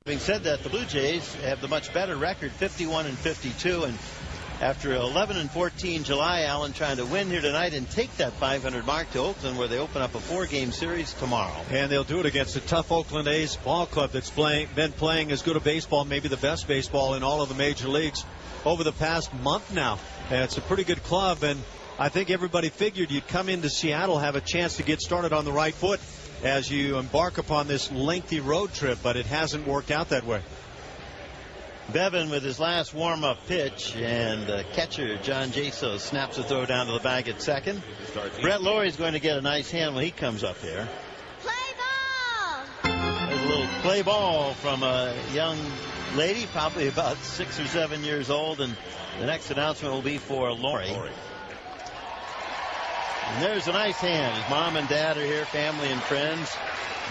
Having said that, the Blue Jays have the much better record, 51-52, and after 11-14 July, Allen trying to win here tonight and take that 500 mark to Oakland, where they open up a 4-game series tomorrow. And they'll do it against a tough Oakland A's ball club that's been playing as good a baseball, maybe the best baseball in all of the major leagues over the past month now. And it's a pretty good club, and I think everybody figured you'd come into Seattle, have a chance to get started on the right foot as you embark upon this lengthy road trip, but it hasn't worked out that way. Bevan with his last warm-up pitch, and catcher John Jaso snaps a throw down to the bag at second. Brett Lawrie's going to get a nice hand when he comes up here. Play ball! There's a little play ball from a young lady, probably about 6 or 7 years old, and the next announcement will be for Laurie. And there's a nice hand. His mom and dad are here, family and friends.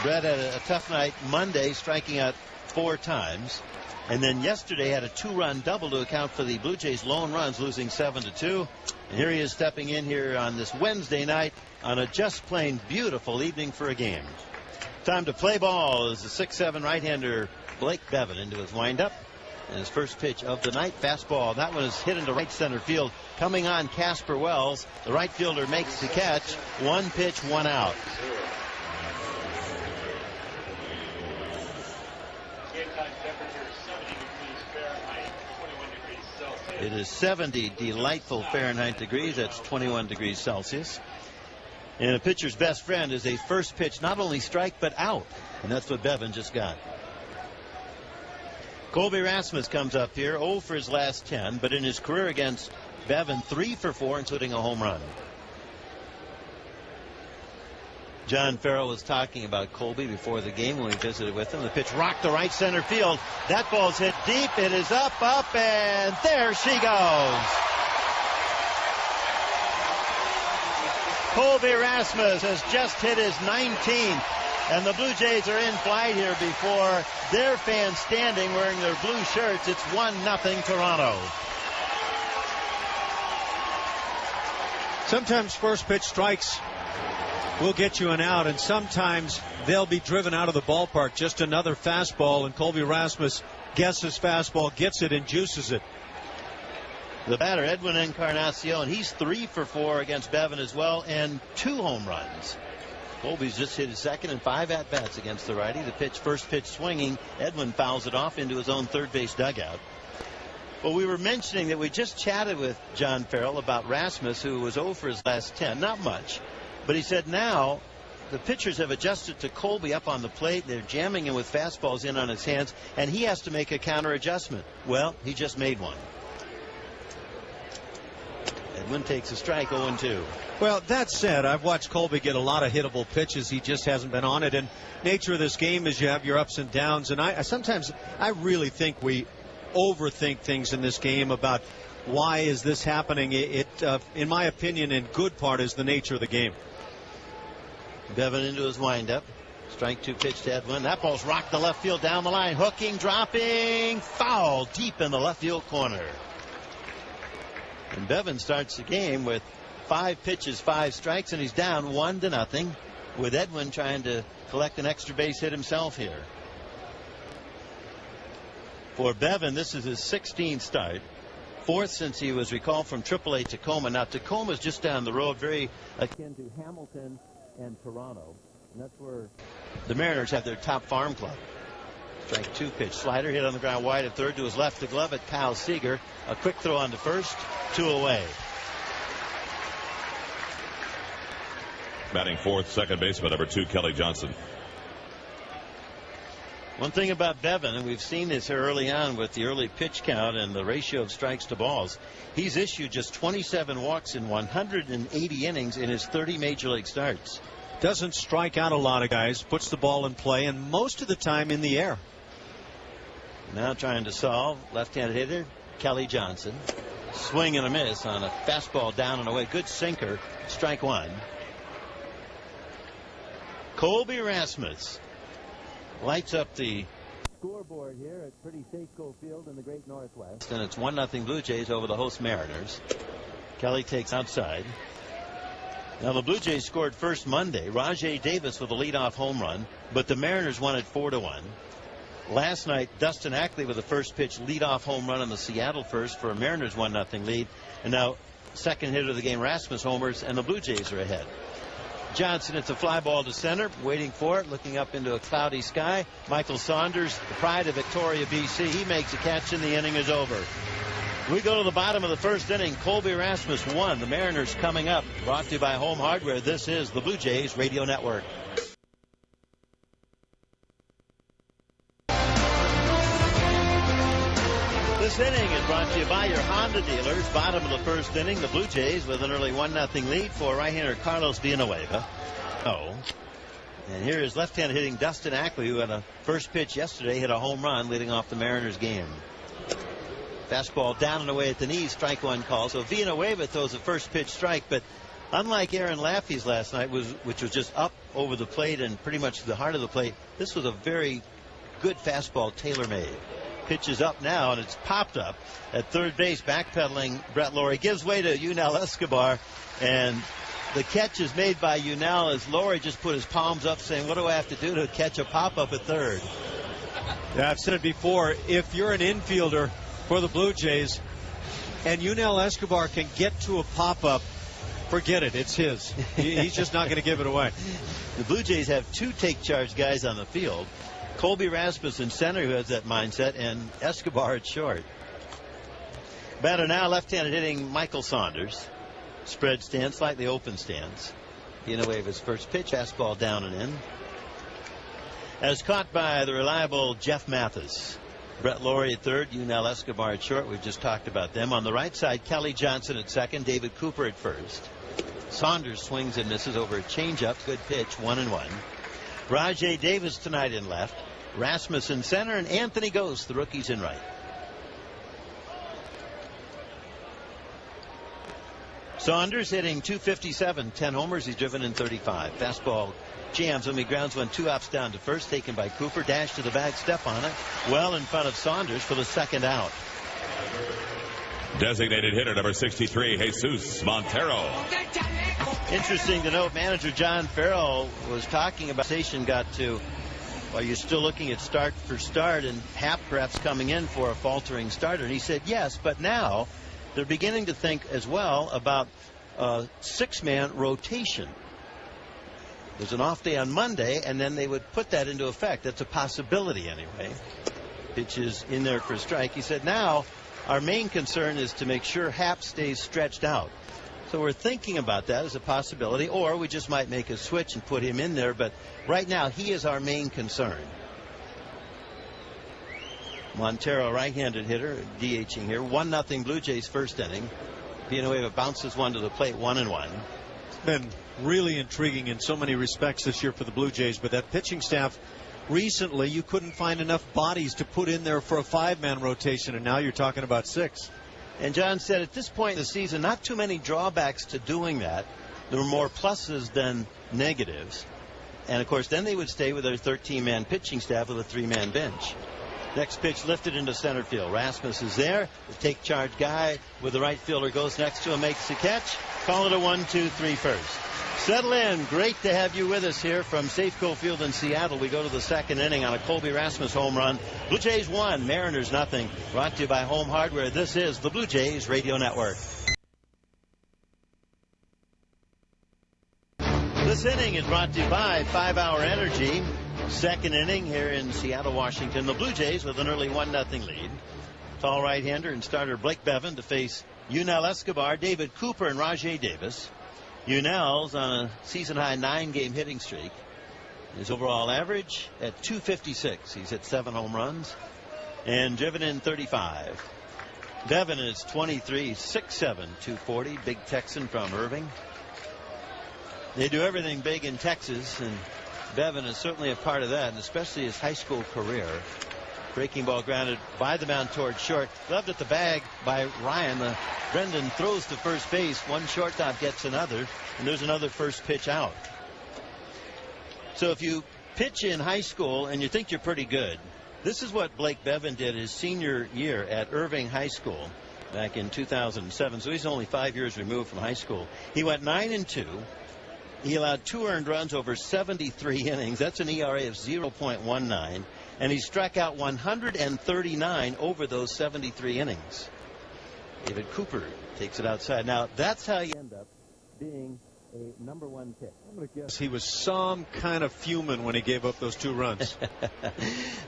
Brett had a tough night Monday, striking out 4 times. And then yesterday had a 2-run double to account for the Blue Jays' lone runs, losing 7-2. And here he is stepping in here on this Wednesday night on a just plain beautiful evening for a game. Time to play ball as the 6'7" right-hander Blake Bevan into his windup. And his first pitch of the night, fastball. That one is hit into right center field. Coming on Casper Wells. The right fielder makes the catch. 1 pitch, 1 out. It is 70 delightful Fahrenheit degrees. That's 21 degrees Celsius. And a pitcher's best friend is a first pitch, not only strike, but out. And that's what Bevan just got. Colby Rasmus comes up here, 0 for his last 10, but in his career against Bevan, 3 for 4, including a home run. John Farrell was talking about Colby before the game when we visited with him. The pitch rocked to right center field. That ball's hit deep. It is up, and there she goes. Colby Rasmus has just hit his 19th. And the Blue Jays are in flight here before their fans standing wearing their blue shirts. It's 1-0 Toronto. Sometimes first pitch strikes will get you an out, and sometimes they'll be driven out of the ballpark. Just another fastball, and Colby Rasmus guesses fastball, gets it, and juices it. The batter, Edwin Encarnacion, he's 3 for 4 against Bevan as well, and 2 home runs. Colby's just hit his second and 5 at-bats against the righty. The first pitch swinging. Edwin fouls it off into his own third base dugout. Well, we were mentioning that we just chatted with John Farrell about Rasmus, who was 0 for his last 10. Not much. But he said now the pitchers have adjusted to Colby up on the plate. They're jamming him with fastballs in on his hands, and he has to make a counter adjustment. Well, he just made one. Edwin takes a strike, 0-2. Well, that said, I've watched Colby get a lot of hittable pitches. He just hasn't been on it. And nature of this game is you have your ups and downs. And I sometimes really think we overthink things in this game about why is this happening. In my opinion, in good part, is the nature of the game. Bevan into his windup. Strike 2 pitch to Edwin. That ball's rocked to left field down the line. Hooking, dropping, foul deep in the left field corner. And Bevan starts the game with 5 pitches, 5 strikes, and he's down 1-0 with Edwin trying to collect an extra base hit himself here. For Bevan, this is his 16th start. 4th since he was recalled from AAA Tacoma. Now, Tacoma's just down the road, very akin to Hamilton and Toronto. And that's where the Mariners have their top farm club. Strike 2 pitch. Slider hit on the ground wide at third to his left to glove at Kyle Seager. A quick throw on to first. 2 away. Batting fourth, second baseman, number 2, Kelly Johnson. One thing about Bevan, and we've seen this here early on with the early pitch count and the ratio of strikes to balls, he's issued just 27 walks in 180 innings in his 30 major league starts. Doesn't strike out a lot of guys, puts the ball in play, and most of the time in the air. Now trying to solve, left-handed hitter Kelly Johnson. Swing and a miss on a fastball down and away. Good sinker. Strike 1. Colby Rasmus lights up the scoreboard here at Pretty Safeco Field in the Great Northwest. And it's 1-0 Blue Jays over the host Mariners. Kelly takes outside. Now the Blue Jays scored first Monday. Rajai Davis with a leadoff home run, but the Mariners won it 4-1. Last night, Dustin Ackley with the first pitch leadoff home run on the Seattle first for a Mariners 1-0 lead. And now second hitter of the game, Rasmus homers, and the Blue Jays are ahead. Johnson, it's a fly ball to center, waiting for it, looking up into a cloudy sky. Michael Saunders, the pride of Victoria, BC, he makes a catch and the inning is over. We go to the bottom of the first inning. Colby Rasmus won. The Mariners coming up. Brought to you by Home Hardware. This is the Blue Jays Radio Network. This inning is brought to you by your Honda dealers. Bottom of the first inning, the Blue Jays with an early 1-0 lead for right-hander Carlos Villanueva. And here is left-hand hitting Dustin Ackley, who had a first pitch yesterday, hit a home run leading off the Mariners game. Fastball down and away at the knees, strike one call. So Villanueva throws a first pitch strike, but unlike Aaron Laffey's last night, which was just up over the plate and pretty much to the heart of the plate, this was a very good fastball, tailor-made. Pitch is up now, and it's popped up at third base, backpedaling Brett Lawrie. Gives way to Yunel Escobar, and the catch is made by Yunel as Lawrie just put his palms up saying, what do I have to do to catch a pop-up at third? Yeah, I've said it before. If you're an infielder for the Blue Jays and Yunel Escobar can get to a pop-up, forget it. It's his. He's just not going to give it away. The Blue Jays have two take-charge guys on the field. Colby Rasmus in center, who has that mindset, and Escobar at short. Batter now, left-handed hitting Michael Saunders. Spread stance, slightly open stance. Villanueva's first pitch, fastball down and in. As caught by the reliable Jeff Mathis. Brett Lawrie at third, Yunel Escobar at short. We've just talked about them. On the right side, Kelly Johnson at second, David Cooper at first. Saunders swings and misses over a changeup. Good pitch, 1-1. Rajay Davis tonight in left. Rasmus in center, and Anthony Ghost, the rookies, in right. Saunders hitting .257, 10 homers. He's driven in 35. Fastball jams him. He grounds one, 2 outs down to first, taken by Cooper. Dash to the bag, step on it. Well in front of Saunders for the second out. Designated hitter number 63, Jesus Montero. Interesting to note, manager John Farrell was talking about station got to, are you still looking at start for start and Happ perhaps coming in for a faltering starter? And he said yes, but now they're beginning to think as well about a 6-man rotation. There's an off day on Monday, and then they would put that into effect. That's a possibility anyway. Pitch is in there for a strike. He said now our main concern is to make sure Happ stays stretched out. So we're thinking about that as a possibility, or we just might make a switch and put him in there. But right now, he is our main concern. Montero, right-handed hitter, DHing here. 1-0 Blue Jays first inning. Villanueva bounces one to the plate, 1-1. It's been really intriguing in so many respects this year for the Blue Jays, but that pitching staff, recently you couldn't find enough bodies to put in there for a 5-man rotation, and now you're talking about 6. And John said at this point in the season, not too many drawbacks to doing that. There were more pluses than negatives. And, of course, then they would stay with their 13-man pitching staff with a 3-man bench. Next pitch lifted into center field. Rasmus is there. The take charge guy with the right fielder goes next to him, makes the catch. Call it a 1-2-3 first. Settle in. Great to have you with us here from Safeco Field in Seattle. We go to the second inning on a Colby Rasmus home run. Blue Jays 1, Mariners nothing. Brought to you by Home Hardware. This is the Blue Jays Radio Network. This inning is brought to you by 5-Hour Energy. Second inning here in Seattle, Washington. The Blue Jays with an early 1-0 lead. Tall right-hander and starter Blake Bevan to face Yunel Escobar, David Cooper, and Rajay Davis. Yunel's on a season-high 9-game hitting streak. His overall average at .256. He's hit 7 home runs and driven in 35. Bevan is 23, 6'7", 240. Big Texan from Irving. They do everything big in Texas, and Bevan is certainly a part of that, and especially his high school career. Breaking ball grounded by the mound toward short. Gloved at the bag by Ryan. Brendan throws to first base. One shortstop gets another, and there's another first pitch out. So if you pitch in high school and you think you're pretty good, this is what Blake Bevan did his senior year at Irving High School back in 2007. So he's only 5 years removed from high school. He went 9-2. He allowed 2 earned runs over 73 innings. That's an ERA of 0.19. and he struck out 139 over those 73 innings. David Cooper takes it outside. Now, that's how you end up being a number one pick. I'm going to guess he was some kind of fuming when he gave up those 2 runs.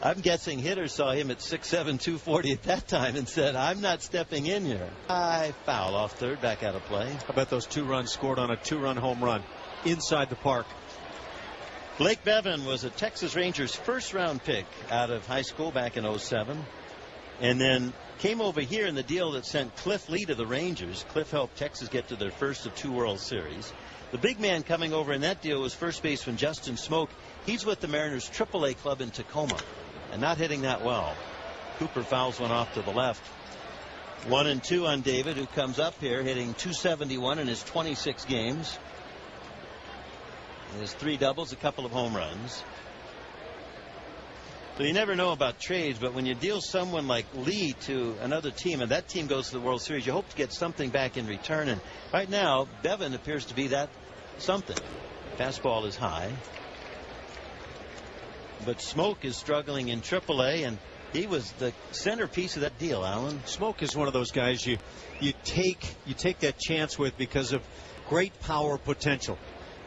I'm guessing hitters saw him at 6'7", 240 at that time and said, I'm not stepping in here. High foul off third, back out of play. How about those 2 runs scored on a 2-run home run inside the park? Blake Bevan was a Texas Rangers first-round pick out of high school back in 07. And then came over here in the deal that sent Cliff Lee to the Rangers. Cliff helped Texas get to their first of 2 World Series. The big man coming over in that deal was first baseman Justin Smoke. He's with the Mariners AAA club in Tacoma and not hitting that well. Cooper fouls one off to the left. 1-2 on David, who comes up here hitting .271 in his 26 games. He has 3 doubles, a couple of home runs. So you never know about trades, but when you deal someone like Lee to another team and that team goes to the World Series, you hope to get something back in return. And right now, Bevan appears to be that something. Fastball is high. But Smoke is struggling in AAA, and he was the centerpiece of that deal, Alan. Smoke is one of those guys you take that chance with because of great power potential.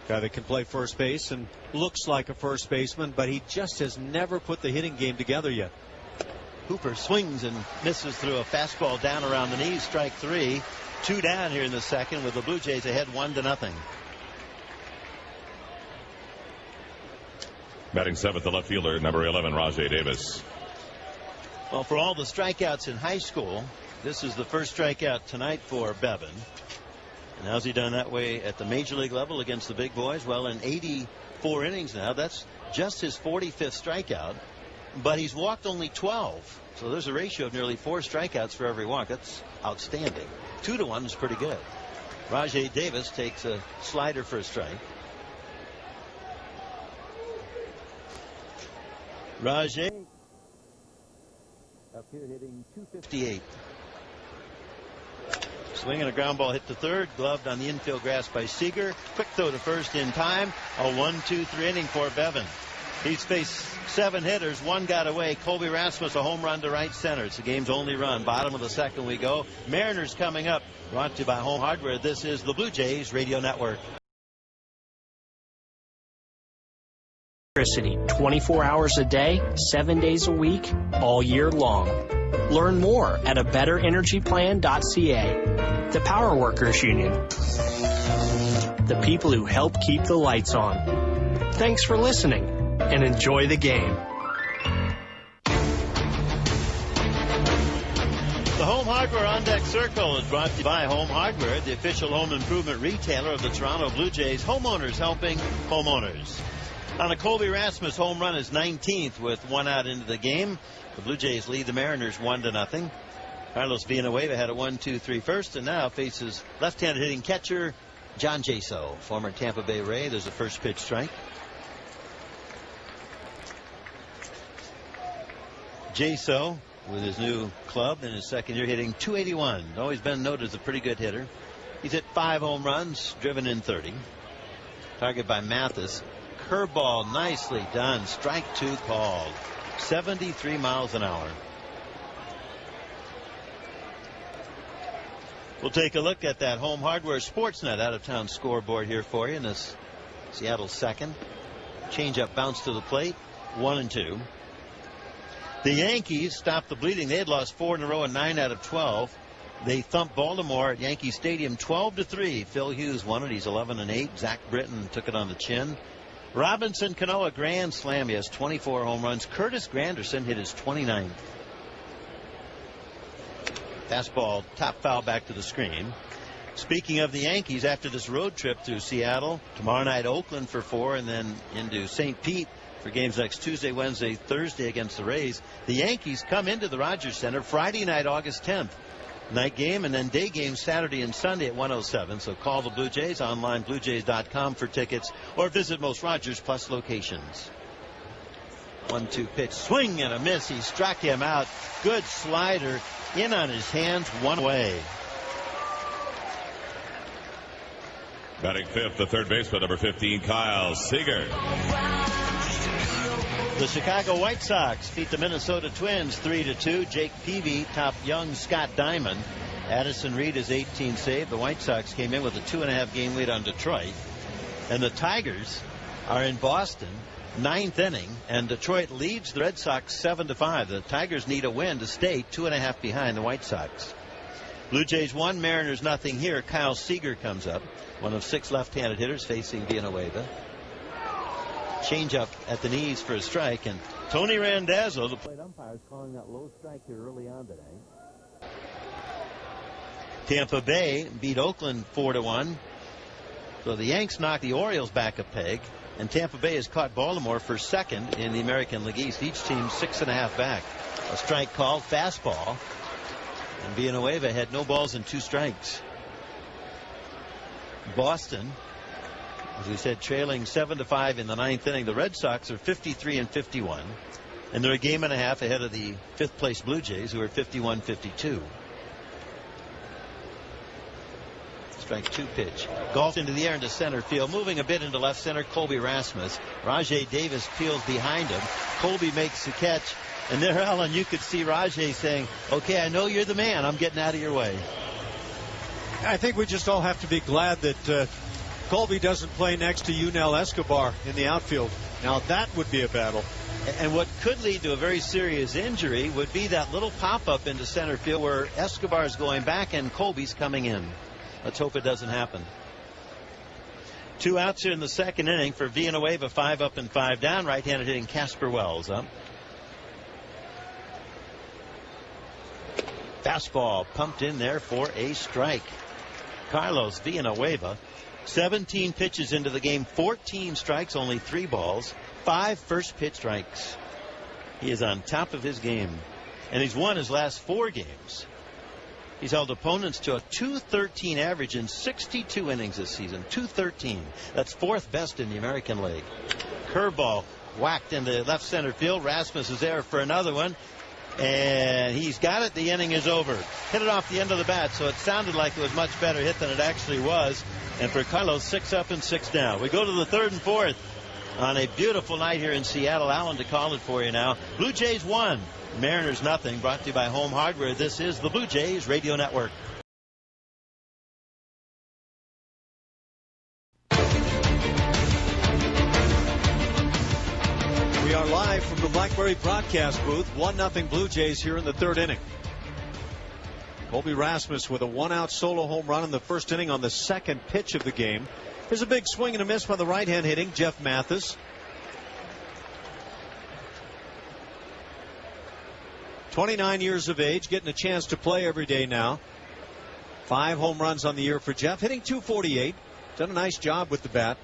Guy that can play first base and looks like a first baseman, but he just has never put the hitting game together yet. Cooper swings and misses through a fastball down around the knees. Strike 3. 2 down here in the second with the Blue Jays ahead 1-0. Batting 7th, the left fielder, number 11, Rajay Davis. Well, for all the strikeouts in high school, this is the first strikeout tonight for Bevan. And how's he done that way at the major league level against the big boys? Well, in 84 innings now, that's just his 45th strikeout, but he's walked only 12. So there's a ratio of nearly 4 strikeouts for every walk. That's outstanding. 2-1 is pretty good. Rajay Davis takes a slider for a strike. Rajay up here hitting .258. Swinging a ground ball hit to third, gloved on the infield grass by Seager. Quick throw to first in time. A 1-2-3 inning for Bevan. He's faced 7 hitters. 1 got away. Colby Rasmus a home run to right center. It's the game's only run. Bottom of the second we go. Mariners coming up. Brought to you by Home Hardware. This is the Blue Jays Radio Network. 24 hours a day, 7 days a week, all year long. Learn more at a betterenergyplan.ca. The Power Workers Union. The people who help keep the lights on. Thanks for listening and enjoy the game. The Home Hardware On Deck Circle is brought to you by Home Hardware, the official home improvement retailer of the Toronto Blue Jays. Homeowners helping homeowners. On a Colby Rasmus home run is 19th with 1 out into the game. The Blue Jays lead the Mariners 1-0. Carlos Villanueva had a 1-2-3 first and now faces left-handed hitting catcher John Jaso, former Tampa Bay Ray. There's a first pitch strike. Jaso with his new club in his second year hitting .281. Always been noted as a pretty good hitter. He's hit 5 home runs, driven in 30. Target by Mathis. Curveball nicely done. Strike 2 called. 73 miles an hour. We'll take a look at that Home Hardware Sportsnet out-of-town scoreboard here for you in this Seattle second. Change-up bounce to the plate. 1-2. The Yankees stopped the bleeding. They had lost 4 in a row and 9 out of 12. They thumped Baltimore at Yankee Stadium 12-3. Phil Hughes won it. He's 11-8. Zach Britton took it on the chin. Robinson Cano, a grand slam. He has 24 home runs. Curtis Granderson hit his 29th. Fastball, top foul back to the screen. Speaking of the Yankees, after this road trip through Seattle, tomorrow night Oakland for 4 and then into St. Pete for games next Tuesday, Wednesday, Thursday against the Rays. The Yankees come into the Rogers Center Friday night, August 10th. Night game and then day game Saturday and Sunday at 1:07. So call the Blue Jays online, bluejays.com for tickets, or visit most Rogers Plus locations. 1-2 pitch, swing and a miss. He struck him out. Good slider in on his hands, 1 away. Batting 5th, the third baseman, number 15, Kyle Seager. The Chicago White Sox beat the Minnesota Twins 3-2. Jake Peavy topped young Scott Diamond. Addison Reed is 18 saved. The White Sox came in with a 2.5 game lead on Detroit. And the Tigers are in Boston, 9th inning, and Detroit leads the Red Sox 7-5. The Tigers need a win to stay 2.5 behind the White Sox. Blue Jays 1, Mariners nothing here. Kyle Seager comes up, one of 6 left-handed hitters facing Villanueva. Change-up at the knees for a strike, and Tony Randazzo, the plate umpire, is calling that low strike here early on today. Tampa Bay beat Oakland 4-1. So the Yanks knocked the Orioles back a peg, and Tampa Bay has caught Baltimore for second in the American League East. Each team 6.5 back. A strike called, fastball, and Villanueva had no balls and 2 strikes. Boston, as we said, trailing 7-5 in the 9th inning. The Red Sox are 53-51, and they're a game and a half ahead of the 5th place Blue Jays, who are 51-52. Strike 2 pitch. Golfed into the air into center field. Moving a bit into left center, Colby Rasmus. Rajay Davis peels behind him. Colby makes the catch. And there, Alan, you could see Rajay saying, okay, I know you're the man. I'm getting out of your way. I think we just all have to be glad that Colby doesn't play next to Yunel Escobar in the outfield. Now that would be a battle. And what could lead to a very serious injury would be that little pop-up into center field where Escobar's going back and Colby's coming in. Let's hope it doesn't happen. 2 outs here in the 2nd inning for Villanueva. 5 up and 5 down. Right-handed hitting Casper Wells up. Fastball pumped in there for a strike. Carlos Villanueva, 17 pitches into the game, 14 strikes, only 3 balls, 5 first pitch strikes. He is on top of his game, and he's won his last 4 games. He's held opponents to a .213 average in 62 innings this season. .213. That's 4th best in the American League. Curveball whacked into left center field. Rasmus is there for another one, and he's got it. The inning is over. Hit it off the end of the bat, so it sounded like it was much better hit than it actually was. And for Carlos, 6 up and 6 down. We go to the 3rd and 4th on a beautiful night here in Seattle. Alan to call it for you now. Blue Jays 1, Mariners nothing. Brought to you by Home Hardware. This is the Blue Jays Radio Network. We are live from the Blackberry broadcast booth. 1-0 Blue Jays here in the 3rd inning. Colby Rasmus with a 1-out solo home run in the 1st inning on the 2nd pitch of the game. There's a big swing and a miss by the right-hand hitting Jeff Mathis. 29 years of age, getting a chance to play every day now. 5 home runs on the year for Jeff, hitting .248. Done a nice job with the bat.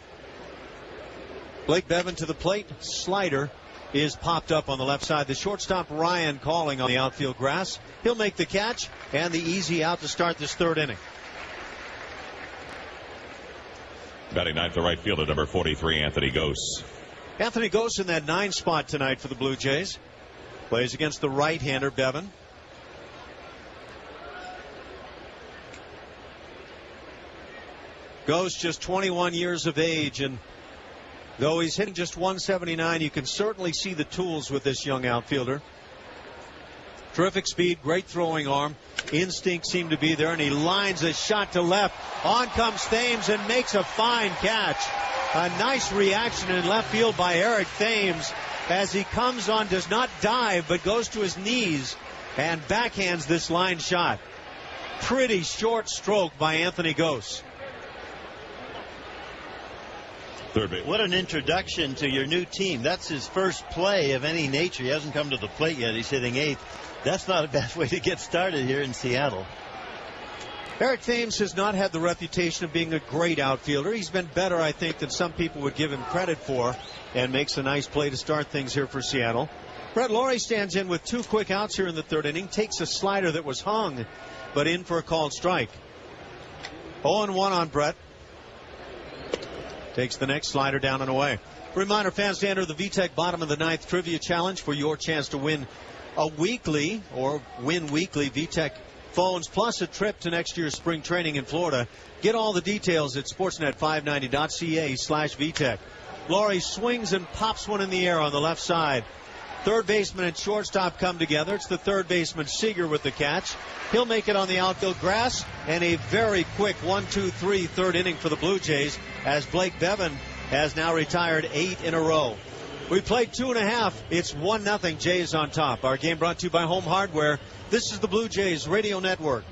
Blake Bevan to the plate. Slider is popped up on the left side. The shortstop Ryan calling on the outfield grass. He'll make the catch and the easy out to start this 3rd inning. Batting ninth, the right fielder, number 43, Anthony Gose. Anthony Gose in that 9 spot tonight for the Blue Jays. Plays against the right-hander Bevan. Gose just 21 years of age, and though he's hitting just .179, you can certainly see the tools with this young outfielder. Terrific speed, great throwing arm. Instinct seemed to be there, and he lines a shot to left. On comes Thames and makes a fine catch. A nice reaction in left field by Eric Thames as he comes on, does not dive, but goes to his knees and backhands this line shot. Pretty short stroke by Anthony Gose. Third base. What an introduction to your new team. That's his first play of any nature. He hasn't come to the plate yet. He's hitting 8th. That's not a bad way to get started here in Seattle. Eric Thames has not had the reputation of being a great outfielder. He's been better, I think, than some people would give him credit for, and makes a nice play to start things here for Seattle. Brett Laurie stands in with 2 quick outs here in the 3rd inning. Takes a slider that was hung, but in for a called strike. 0-1 on Brett. Takes the next slider down and away. Reminder, fans, to enter the VTech bottom of the 9th trivia challenge for your chance to win a weekly or win weekly VTech phones plus a trip to next year's spring training in Florida. Get all the details at sportsnet590.ca/VTech. Laurie swings and pops one in the air on the left side. Third baseman and shortstop come together. It's the third baseman, Seager, with the catch. He'll make it on the outfield grass, and a very quick 1-2-3 third inning for the Blue Jays, as Blake Bevan has now retired 8 in a row. We played 2.5. It's 1-0. Jays on top. Our game brought to you by Home Hardware. This is the Blue Jays Radio Network.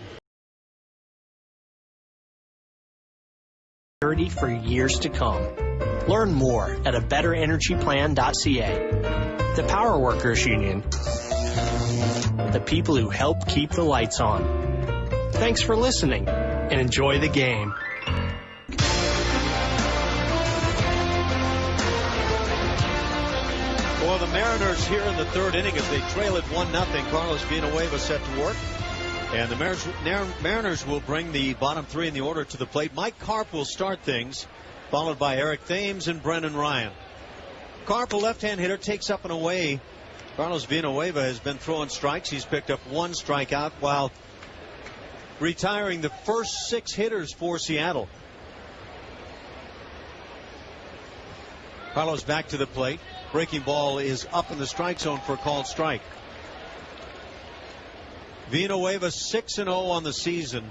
For years to come. Learn more at abetterenergyplan.ca. The Power Workers Union. The people who help keep the lights on. Thanks for listening and enjoy the game. For the Mariners here in the third inning as they trail it 1-0. Carlos Villanueva set to work. And the Mariners will bring the bottom three in the order to the plate. Mike Karp will start things, followed by Eric Thames and Brendan Ryan. Karp, a left-hand hitter, takes up and away. Carlos Villanueva has been throwing strikes. He's picked up 1 strikeout while retiring the first 6 hitters for Seattle. Carlos back to the plate. Breaking ball is up in the strike zone for a called strike. Villanueva 6-0 on the season,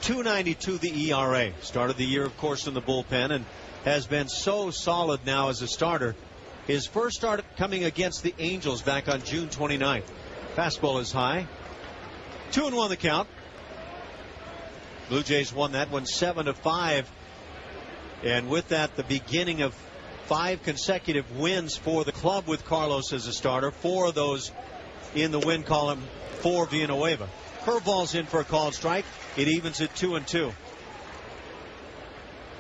2.92 the ERA. Started the year, of course, in the bullpen and has been so solid now as a starter. His first start coming against the Angels back on June 29th. Fastball is high. 2-1 the count. Blue Jays won that one 7-5. And with that, the beginning of 5 consecutive wins for the club with Carlos as a starter. 4 of those in the win column for Villanueva. Curveball's in for a called strike. It evens at 2-2.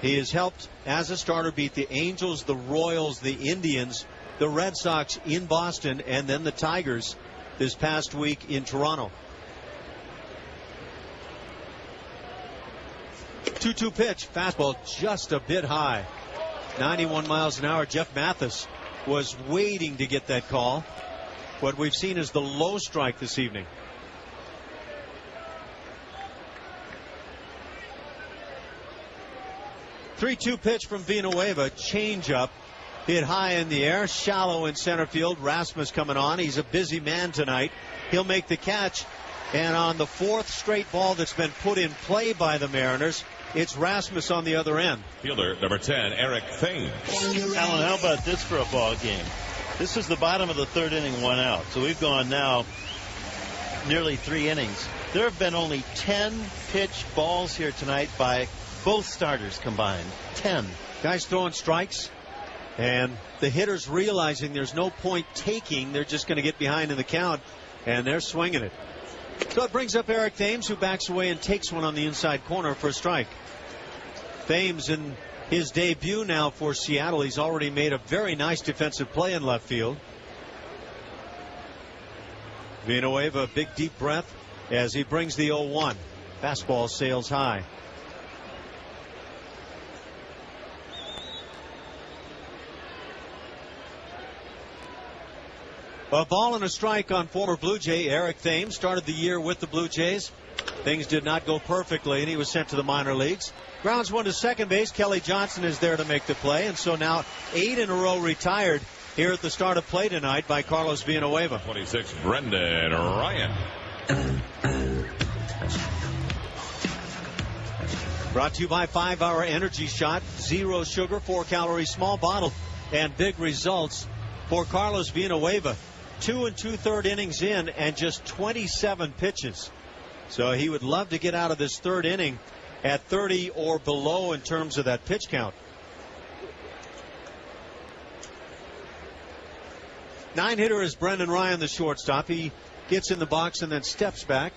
He has helped as a starter beat the Angels, the Royals, the Indians, the Red Sox in Boston, and then the Tigers this past week in Toronto. 2-2 pitch. Fastball just a bit high. 91 miles an hour. Jeff Mathis was waiting to get that call. What we've seen is the low strike this evening. 3-2 pitch from Villanueva. Changeup hit high in the air, shallow in center field. Rasmus coming on. He's a busy man tonight. He'll make the catch. And on the 4th straight ball that's been put in play by the Mariners, it's Rasmus on the other end. Fielder number 10, Eric Thames. Alan, how about this for a ball game? This is the bottom of the 3rd inning, 1 out. So we've gone now nearly 3 innings. There have been only 10 pitch balls here tonight by both starters combined. 10. Guys throwing strikes, and the hitters realizing there's no point taking. They're just going to get behind in the count, and they're swinging it. So it brings up Eric Thames, who backs away and takes one on the inside corner for a strike. Thames in his debut now for Seattle. He's already made a very nice defensive play in left field. Villanueva, a big deep breath as he brings the 0-1. Fastball sails high. A ball and a strike on former Blue Jay Eric Thames. Started the year with the Blue Jays. Things did not go perfectly, and he was sent to the minor leagues. Grounds one to second base. Kelly Johnson is there to make the play, and so now 8 in a row retired here at the start of play tonight by Carlos Villanueva. 26, Brendan Ryan. Brought to you by 5-Hour Energy Shot. 0 sugar, 4 calorie, small bottle, and big results for Carlos Villanueva. 2 2/3 innings in and just 27 pitches. So he would love to get out of this 3rd inning at 30 or below in terms of that pitch count. 9-hitter is Brendan Ryan, the shortstop. He gets in the box and then steps back.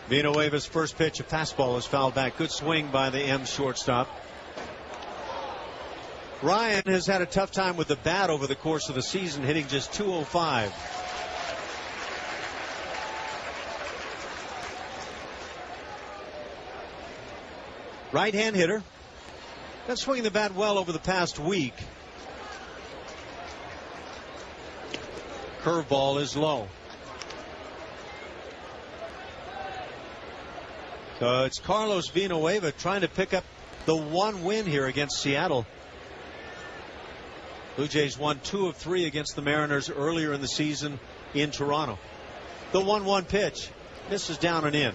Villanueva's first pitch, a fastball, is fouled back. Good swing by the M shortstop. Ryan has had a tough time with the bat over the course of the season, hitting just .205. Right-hand hitter. Been swinging the bat well over the past week. Curveball is low. So it's Carlos Villanueva trying to pick up the one win here against Seattle. Blue Jays won 2 of 3 against the Mariners earlier in the season in Toronto. The 1-1 pitch misses down and in.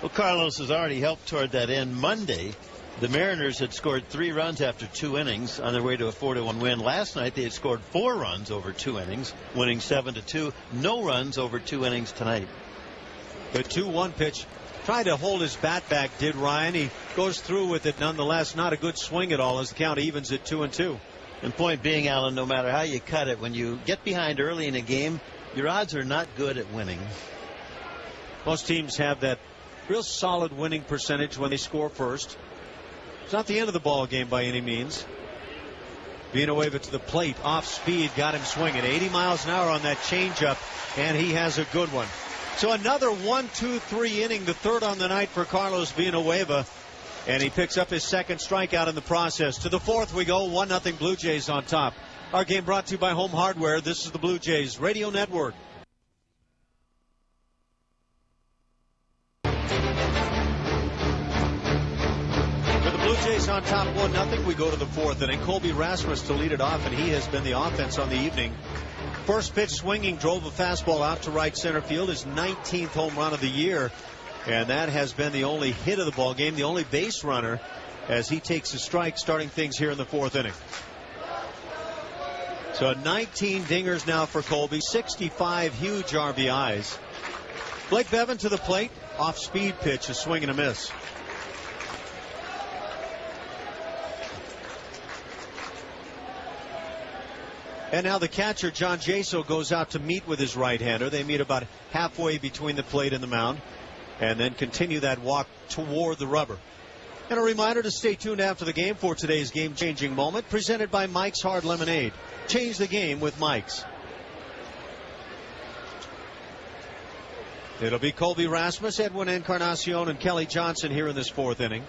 Well, Carlos has already helped toward that end. Monday, the Mariners had scored 3 runs after 2 innings on their way to a 4-1 win. Last night they had scored 4 runs over 2 innings, winning 7-2. No runs over 2 innings tonight. The 2-1 pitch tried to hold his bat back, did Ryan. He goes through with it nonetheless. Not a good swing at all as the count evens at 2-2. And point being, Alan, no matter how you cut it, when you get behind early in a game, your odds are not good at winning. Most teams have that real solid winning percentage when they score first. It's not the end of the ball game by any means. Villanueva to the plate, off speed, got him swinging 80 miles an hour on that changeup, and he has a good one. So another 1-2-3 inning, the third on the night for Carlos Villanueva, and he picks up his second strikeout in the process. To the fourth we go, 1-0 Blue Jays on top. Our game brought to you by Home Hardware. This is the Blue Jays Radio Network. Blue Jays on top 1-0. We go to the fourth inning. Colby Rasmus to lead it off, and he has been the offense on the evening. First pitch swinging, drove a fastball out to right center field. His 19th home run of the year, and that has been the only hit of the ball game, the only base runner, as he takes a strike, starting things here in the fourth inning. So 19 dingers now for Colby, 65 huge RBIs. Blake Bevan to the plate, off speed pitch, a swing and a miss. And now the catcher, John Jaso, goes out to meet with his right-hander. They meet about halfway between the plate and the mound, and then continue that walk toward the rubber. And a reminder to stay tuned after the game for today's game-changing moment, presented by Mike's Hard Lemonade. Change the game with Mike's. It'll be Colby Rasmus, Edwin Encarnacion, and Kelly Johnson here in this fourth inning.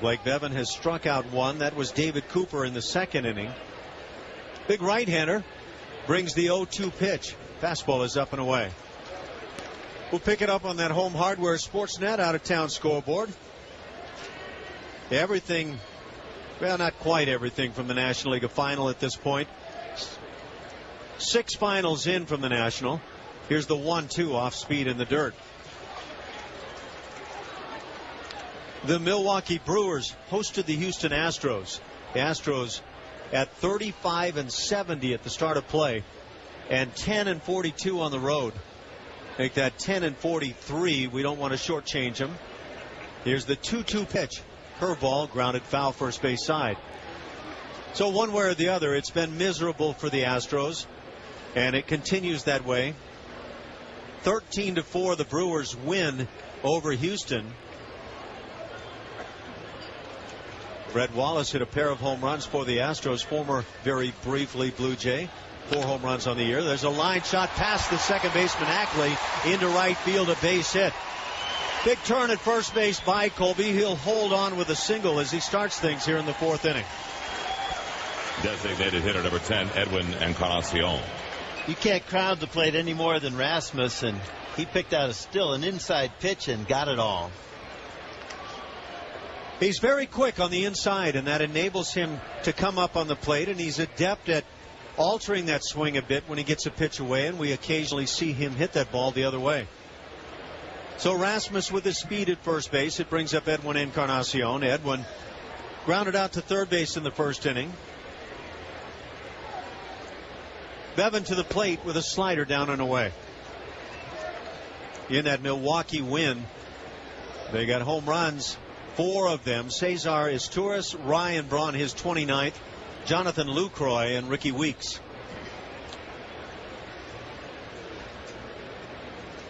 Blake Bevan has struck out one. That was David Cooper in the second inning. Big right-hander brings the 0-2 pitch. Fastball is up and away. We'll pick it up on that Home Hardware Sportsnet out-of-town scoreboard. Everything, well, not quite everything from the National League final at this point. 6 finals in from the National. Here's the 1-2 off speed in the dirt. The Milwaukee Brewers hosted the Houston Astros. The Astros at 35-70 at the start of play, and 10-42 on the road. Make that 10-43. We don't want to shortchange them. Here's the 2-2 pitch. Curveball, grounded foul, first base side. So one way or the other, it's been miserable for the Astros, and it continues that way. 13-4, the Brewers win over Houston. Brett Wallace hit a pair of home runs for the Astros, former very briefly Blue Jay. 4 home runs on the year. There's a line shot past the second baseman Ackley into right field, a base hit. Big turn at first base by Colby. He'll hold on with a single as he starts things here in the fourth inning. Designated hitter number 10, Edwin Encarnacion. You can't crowd the plate any more than Rasmus, and he picked out an inside pitch and got it all. He's very quick on the inside, and that enables him to come up on the plate, and he's adept at altering that swing a bit when he gets a pitch away, and we occasionally see him hit that ball the other way. So Rasmus with his speed at first base. It brings up Edwin Encarnacion. Edwin grounded out to third base in the first inning. Bevan to the plate with a slider down and away. In that Milwaukee win, they got home runs, 4 of them. Cesar Izturis, Ryan Braun, his 29th, Jonathan Lucroy, and Ricky Weeks.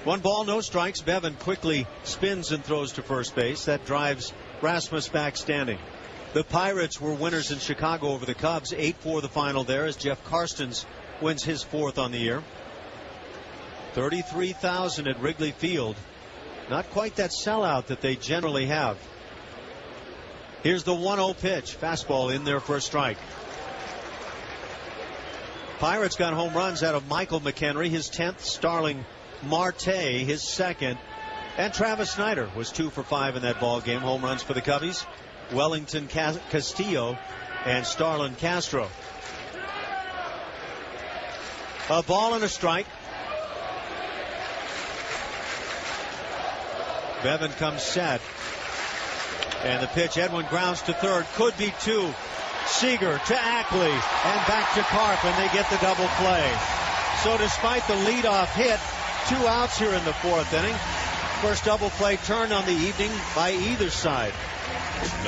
1 ball, no strikes. Bevan quickly spins and throws to first base. That drives Rasmus back standing. The Pirates were winners in Chicago over the Cubs. 8-4 the final there as Jeff Karstens wins his 4th on the year. 33,000 at Wrigley Field. Not quite that sellout that they generally have. Here's the 1-0 pitch. Fastball in there for a strike. Pirates got home runs out of Michael McHenry, his 10th. Starling Marte, his 2nd. And Travis Snyder was 2 for 5 in that ball game. Home runs for the Cubbies. Wellington Castillo and Starlin Castro. A ball and a strike. Bevan comes set. And the pitch, Edwin grounds to third. Could be 2. Seager to Ackley. And back to Karp, and they get the double play. So despite the leadoff hit, 2 outs here in the 4th inning. First double play turned on the evening by either side.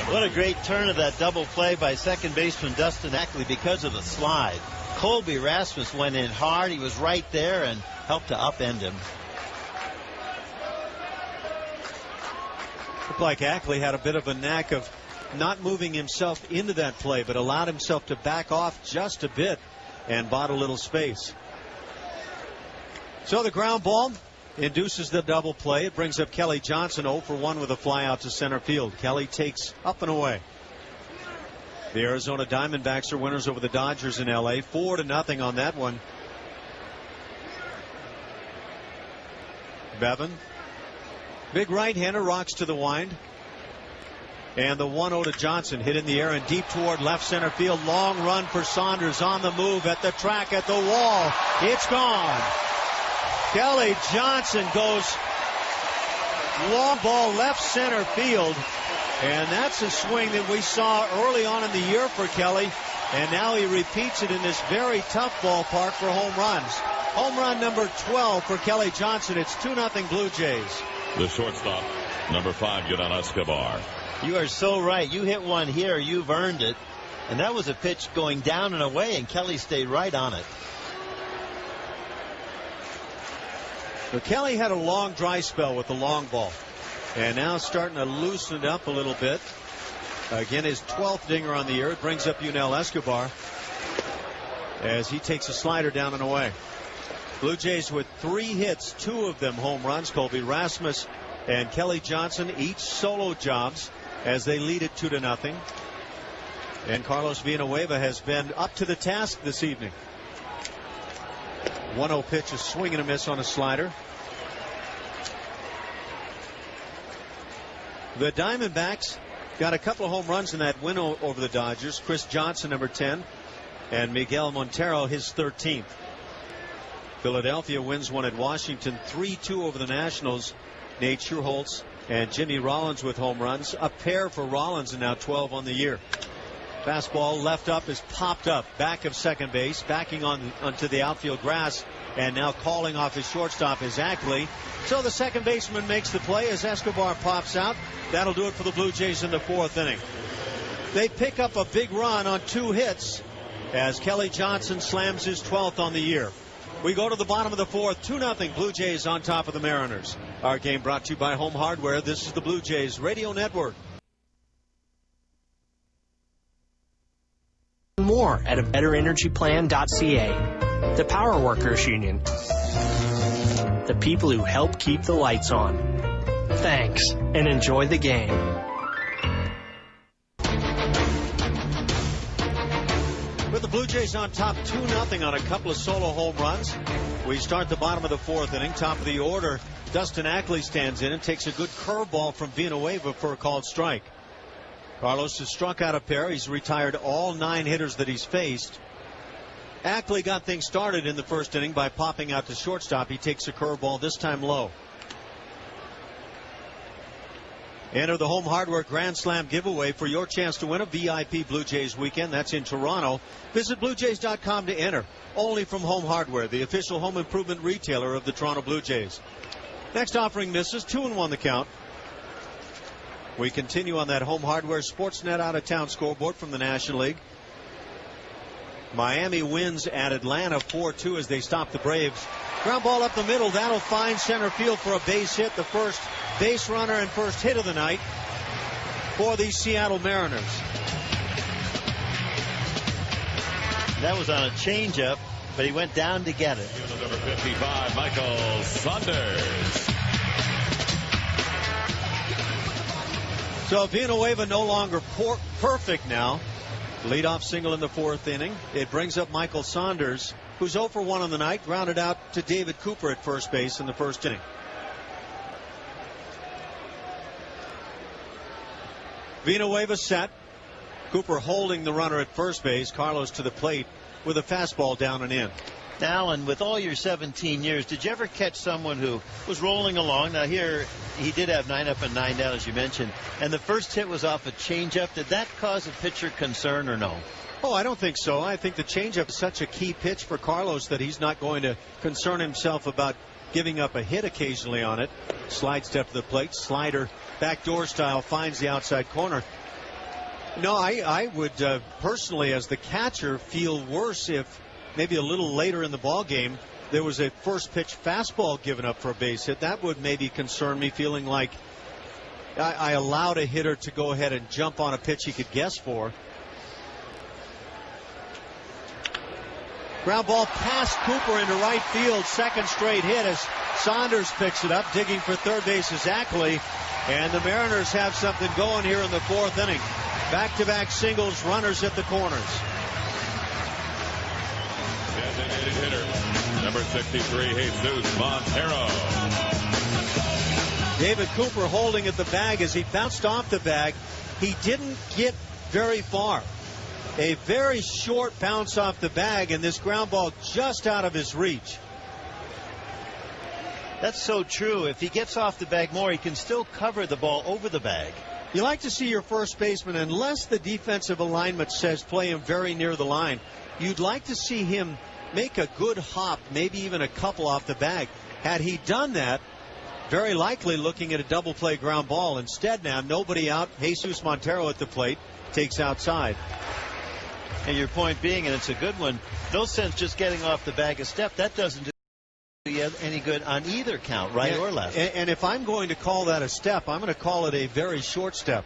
What a great turn of that double play by second baseman Dustin Ackley because of the slide. Colby Rasmus went in hard. He was right there and helped to upend him. Looked like Ackley had a bit of a knack of not moving himself into that play, but allowed himself to back off just a bit and bought a little space. So the ground ball induces the double play. It brings up Kelly Johnson 0 for 1 with a fly out to center field. Kelly takes up and away. The Arizona Diamondbacks are winners over the Dodgers in L.A. 4-0 on that one. Bevan. Big right-hander rocks to the wind. And the 1-0 to Johnson, hit in the air and deep toward left center field. Long run for Saunders on the move at the track, at the wall. It's gone. Kelly Johnson goes long ball left center field. And that's a swing that we saw early on in the year for Kelly. And now he repeats it in this very tough ballpark for home runs. Home run number 12 for Kelly Johnson. It's 2-0 Blue Jays. The shortstop, number 5, Yordan Escobar. You are so right. You hit one here, you've earned it. And that was a pitch going down and away, and Kelly stayed right on it. So Kelly had a long dry spell with the long ball. And now starting to loosen it up a little bit. Again, his 12th dinger on the year. It brings up Yunel Escobar as he takes a slider down and away. Blue Jays with 3 hits, 2 of them home runs. Colby Rasmus and Kelly Johnson each solo jobs as they lead it 2-0. And Carlos Villanueva has been up to the task this evening. 1-0 pitch, a swing and a miss on a slider. The Diamondbacks got a couple of home runs in that win over the Dodgers. Chris Johnson, number 10, and Miguel Montero, his 13th. Philadelphia wins one at Washington, 3-2 over the Nationals. Nate Schuholtz and Jimmy Rollins with home runs. A pair for Rollins, and now 12 on the year. Fastball left up is popped up back of second base, backing onto the outfield grass, and now calling off his shortstop is Ackley. So the second baseman makes the play as Escobar pops out. That'll do it for the Blue Jays in the 4th inning. They pick up a big run on 2 hits as Kelly Johnson slams his 12th on the year. We go to the bottom of the 4th, 2-0 Blue Jays on top of the Mariners. Our game brought to you by Home Hardware. This is the Blue Jays Radio Network. More at a betterenergyplan.ca. The Power Workers Union. The people who help keep the lights on. Thanks, and enjoy the game. With the Blue Jays on top 2-0 on a couple of solo home runs. We start the bottom of the 4th inning. Top of the order, Dustin Ackley stands in and takes a good curveball from Villanueva for a called strike. Carlos has struck out a pair. He's retired all 9 hitters that he's faced. Ackley got things started in the 1st inning by popping out to shortstop. He takes a curveball, this time low. Enter the Home Hardware Grand Slam giveaway for your chance to win a VIP Blue Jays weekend. That's in Toronto. Visit BlueJays.com to enter. Only from Home Hardware, the official home improvement retailer of the Toronto Blue Jays. Next offering misses, 2-1 the count. We continue on that Home Hardware Sportsnet out-of-town scoreboard from the National League. Miami wins at Atlanta 4-2 as they stop the Braves. Ground ball up the middle. That'll find center field for a base hit. The first base runner and first hit of the night for the Seattle Mariners. That was on a changeup, but he went down to get it. Number 55, Michael Saunders. So Villanueva no longer perfect now. Leadoff single in the 4th inning. It brings up Michael Saunders, who's 0 for 1 on the night, grounded out to David Cooper at first base in the 1st inning. Villanueva set. Cooper holding the runner at first base. Carlos to the plate with a fastball down and in. Now, and with all your 17 years, did you ever catch someone who was rolling along? Now, here, he did have 9 up and 9 down, as you mentioned, and the first hit was off a changeup. Did that cause a pitcher concern or no? Oh, I don't think so. I think the changeup is such a key pitch for Carlos that he's not going to concern himself about giving up a hit occasionally on it. Slide step to the plate. Slider, backdoor style, finds the outside corner. No, I would personally, as the catcher, feel worse if maybe a little later in the ball game there was a first pitch fastball given up for a base hit. That would maybe concern me, feeling like I allowed a hitter to go ahead and jump on a pitch he could guess for. Ground ball past Cooper into right field. Second straight hit as Saunders picks it up. Digging for third base is Ackley. And the Mariners have something going here in the fourth inning. Back-to-back singles, runners at the corners. Designated hitter, number 63, Jesus Montero. David Cooper holding at the bag as he bounced off the bag. He didn't get very far. A very short bounce off the bag, and this ground ball just out of his reach. That's so true. If he gets off the bag more, he can still cover the ball over the bag. You like to see your first baseman, unless the defensive alignment says play him very near the line, you'd like to see him make a good hop, maybe even a couple off the bag. Had he done that, very likely looking at a double play ground ball. Instead, now nobody out. Jesus Montero at the plate, takes outside. And your point being, and it's a good one, no sense just getting off the bag a step. That doesn't do you any good on either count, right or left. And if I'm going to call that a step, I'm going to call it a very short step.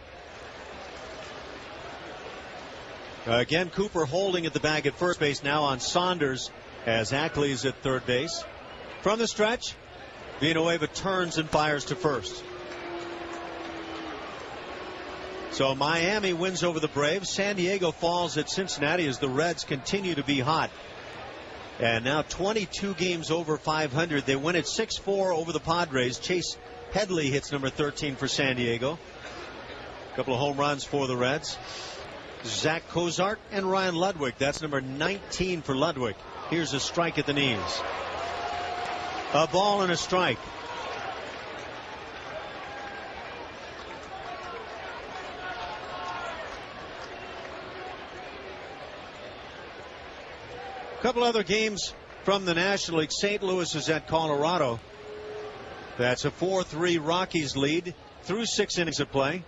Again, Cooper holding at the bag at first base, now on Saunders as Ackley is at third base. From the stretch, Villanueva turns and fires to first. So Miami wins over the Braves. San Diego falls at Cincinnati as the Reds continue to be hot. And now 22 games over 500. They win at 6-4 over the Padres. Chase Headley hits number 13 for San Diego. A couple of home runs for the Reds. Zach Cozart and Ryan Ludwig. That's number 19 for Ludwig. Here's a strike at the knees. A ball and a strike. A couple other games from the National League. St. Louis is at Colorado. That's a 4-3 Rockies lead through 6 innings of play.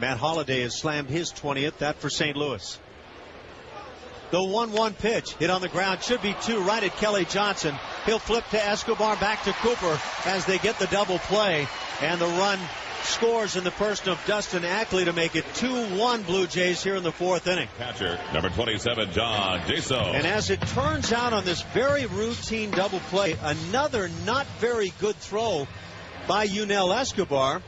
Matt Holliday has slammed his 20th. That for St. Louis. The 1-1 pitch hit on the ground. Should be 2 right at Kelly Johnson. He'll flip to Escobar, back to Cooper as they get the double play. And the run scores in the person of Dustin Ackley to make it 2-1 Blue Jays here in the fourth inning. Catcher, number 27, John Jaso. And as it turns out on this very routine double play, another not very good throw by Yunel Escobar.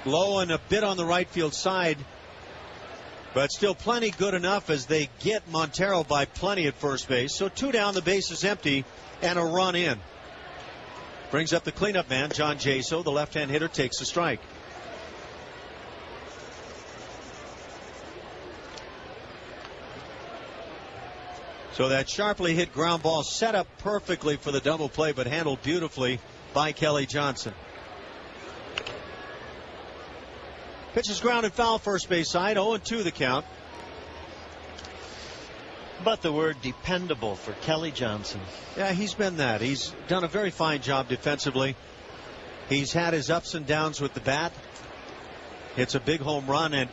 Low and a bit on the right field side, but still plenty good enough as they get Montero by plenty at first base. So 2 down, the base is empty, and a run in. Brings up the cleanup man, John Jaso. The left-hand hitter takes a strike. So that sharply hit ground ball set up perfectly for the double play, but handled beautifully by Kelly Johnson. Pitch is grounded foul, first base side. 0-2 the count. But the word dependable for Kelly Johnson. Yeah, he's been that. He's done a very fine job defensively. He's had his ups and downs with the bat. Hits a big home run and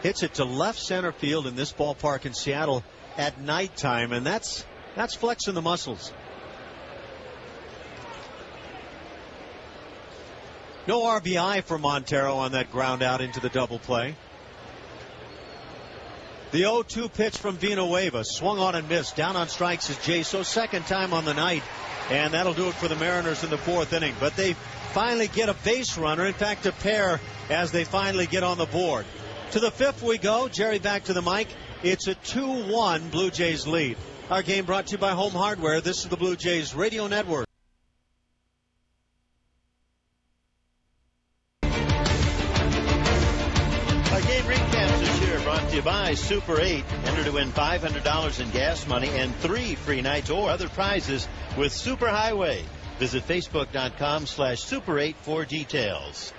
hits it to left center field in this ballpark in Seattle at nighttime, and that's flexing the muscles. No RBI for Montero on that ground out into the double play. The 0-2 pitch from Villanueva, swung on and missed. Down on strikes is Jaso, second time on the night, and that'll do it for the Mariners in the fourth inning. But they finally get a base runner, in fact a pair, as they finally get on the board. To the fifth we go. Jerry back to the mic. It's a 2-1 Blue Jays lead. Our game brought to you by Home Hardware. This is the Blue Jays Radio Network. Super 8. Enter to win $500 in gas money and 3 free nights or other prizes with Superhighway. Visit Facebook.com/Super8 for details.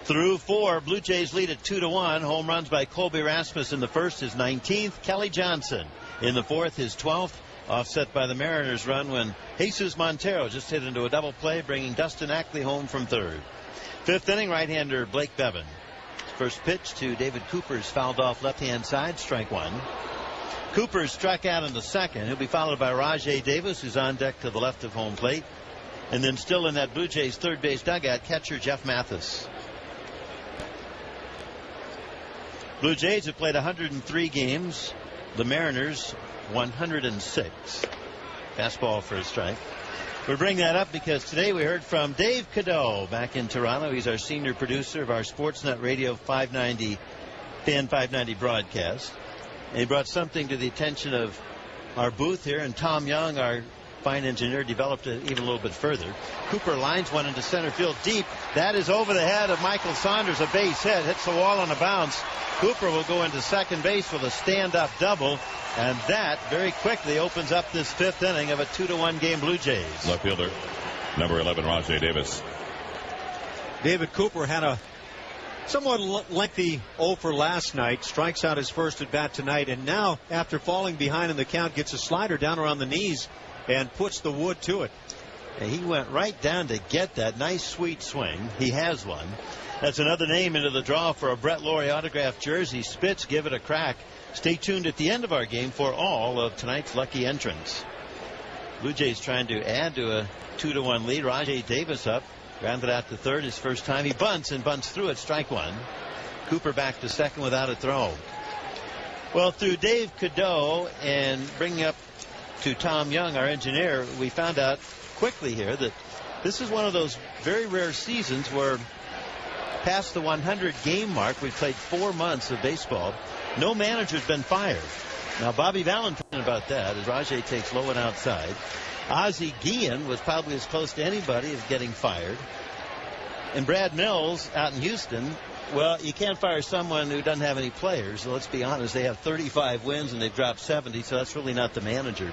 Through 4, Blue Jays lead at 2-1. Home runs by Colby Rasmus in the first, his 19th. Kelly Johnson in the fourth, his 12th. Offset by the Mariners' run when Jesus Montero just hit into a double play, bringing Dustin Ackley home from third. Fifth inning, right-hander Blake Bevan. First pitch to David Cooper's fouled off left-hand side, strike one. Cooper struck out in the second. He'll be followed by Rajai Davis, who's on deck to the left of home plate. And then still in that Blue Jays third base dugout, catcher Jeff Mathis. Blue Jays have played 103 games. The Mariners 106. Fastball for a strike. We bring that up because today we heard from Dave Cadeau back in Toronto. He's our senior producer of our Sportsnet Radio 590, Fan 590 broadcast. And he brought something to the attention of our booth here, and Tom Young, our fine engineer, developed it even a little bit further. Cooper lines one into center field deep. That is over the head of Michael Saunders, a base hit, hits the wall on a bounce. Cooper will go into second base with a stand-up double, and that very quickly opens up this fifth inning of a 2-1 game Blue Jays. Left fielder, number 11, Rajai Davis. David Cooper had a somewhat lengthy 0 for last night, strikes out his first at bat tonight, and now after falling behind in the count gets a slider down around the knees and puts the wood to it. And he went right down to get that nice sweet swing. He has one. That's another name into the draw for a Brett Laurie autographed jersey. Spitz, give it a crack. Stay tuned at the end of our game for all of tonight's lucky entrants. Blue Jays trying to add to a 2-1 lead. Rajai Davis up, grounded out to third his first time. He bunts and bunts through it, strike one. Cooper back to second without a throw. Well, through Dave Cadeau and bringing up to Tom Young, our engineer, we found out quickly here that this is one of those very rare seasons where past the 100 game mark, we've played 4 months of baseball. No manager's been fired. Now, Bobby Valentine about that as Rajai takes low and outside. Ozzie Guillen was probably as close to anybody as getting fired. And Brad Mills out in Houston, well, you can't fire someone who doesn't have any players. So let's be honest, they have 35 wins and they've dropped 70, so that's really not the manager.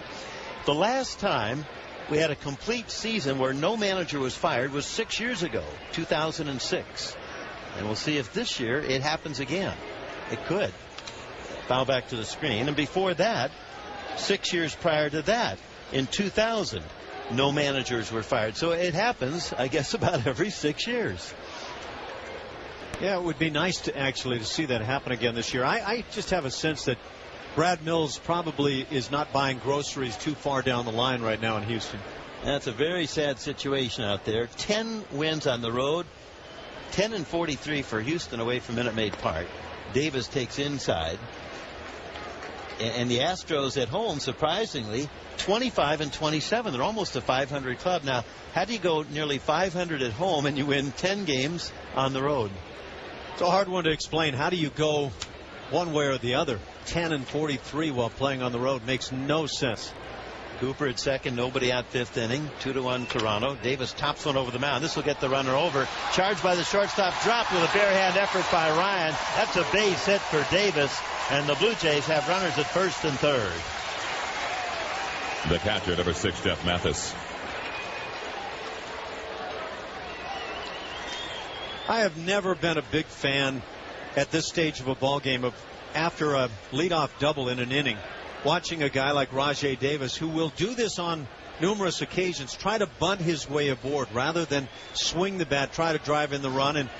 The last time we had a complete season where no manager was fired was 6 years ago, 2006. And we'll see if this year it happens again. It could. Foul back to the screen. And before that, 6 years prior to that, in 2000, no managers were fired. So it happens, I guess, about every 6 years. Yeah, it would be nice to actually see that happen again this year. I just have a sense that Brad Mills probably is not buying groceries too far down the line right now in Houston. That's a very sad situation out there. 10 wins on the road. 10-43 for Houston away from Minute Maid Park. Davis takes inside. And the Astros at home, surprisingly, 25-27. They're almost a 500 club. Now, how do you go nearly 500 at home and you win 10 games on the road? It's a hard one to explain. How do you go one way or the other? 10-43 while playing on the road makes no sense. Cooper at second, nobody out fifth inning. 2-1 Toronto. Davis tops one over the mound. This will get the runner over. Charged by the shortstop, dropped with a bare hand effort by Ryan. That's a base hit for Davis, and the Blue Jays have runners at first and third. The catcher, number 6, Jeff Mathis. I have never been a big fan at this stage of a ball game of after a leadoff double in an inning, watching a guy like Rajai Davis, who will do this on numerous occasions, try to bunt his way aboard rather than swing the bat, try to drive in the run, and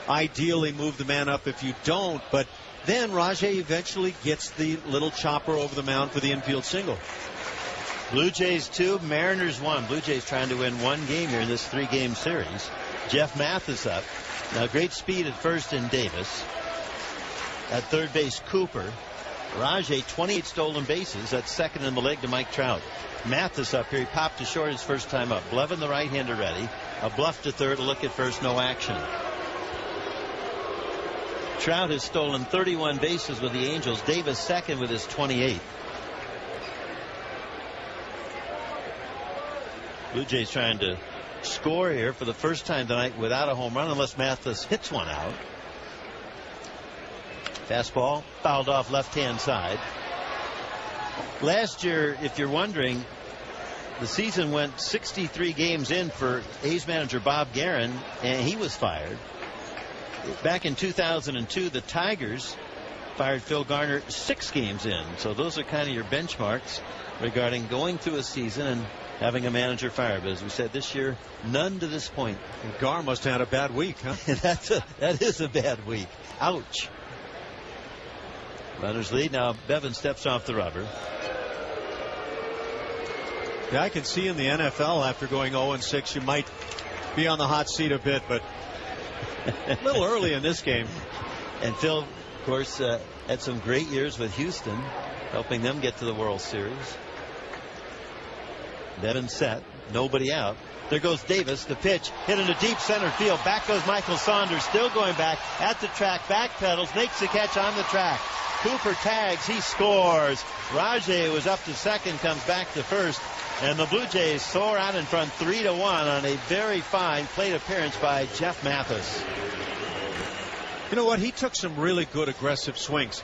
ideally move the man up if you don't. But then Rajai eventually gets the little chopper over the mound for the infield single. Blue Jays 2, Mariners 1. Blue Jays trying to win one game here in this 3-game series. Jeff Mathis up. Now, great speed at first in Davis. At third base, Cooper. Rajai, 28 stolen bases. That's second in the leg to Mike Trout. Mathis up here. He popped to short his first time up. Blevin, the right-hander, ready. A bluff to third. A look at first. No action. Trout has stolen 31 bases with the Angels. Davis second with his 28. Blue Jays trying to score here for the first time tonight without a home run, unless Mathis hits one out. Fastball fouled off left-hand side. Last year, if you're wondering, the season went 63 games in for A's manager Bob Guerin, and he was fired. Back in 2002, the Tigers fired Phil Garner 6 games in. So those are kind of your benchmarks regarding going through a season and having a manager fired. But as we said, this year, none to this point. And Gar must have had a bad week, huh? That is a bad week. Ouch. Runners lead. Now Bevan steps off the rubber. Yeah, I can see in the NFL after going 0-6, you might be on the hot seat a bit, but a little early in this game. And Phil, of course, had some great years with Houston, helping them get to the World Series. Bevan set, nobody out. There goes Davis. The pitch hit into deep center field. Back goes Michael Saunders, still going back at the track. Backpedals, makes the catch on the track. Cooper tags, he scores. Rajay was up to second, comes back to first, and the Blue Jays soar out in front 3-1 on a very fine plate appearance by Jeff Mathis. You know what? He took some really good aggressive swings.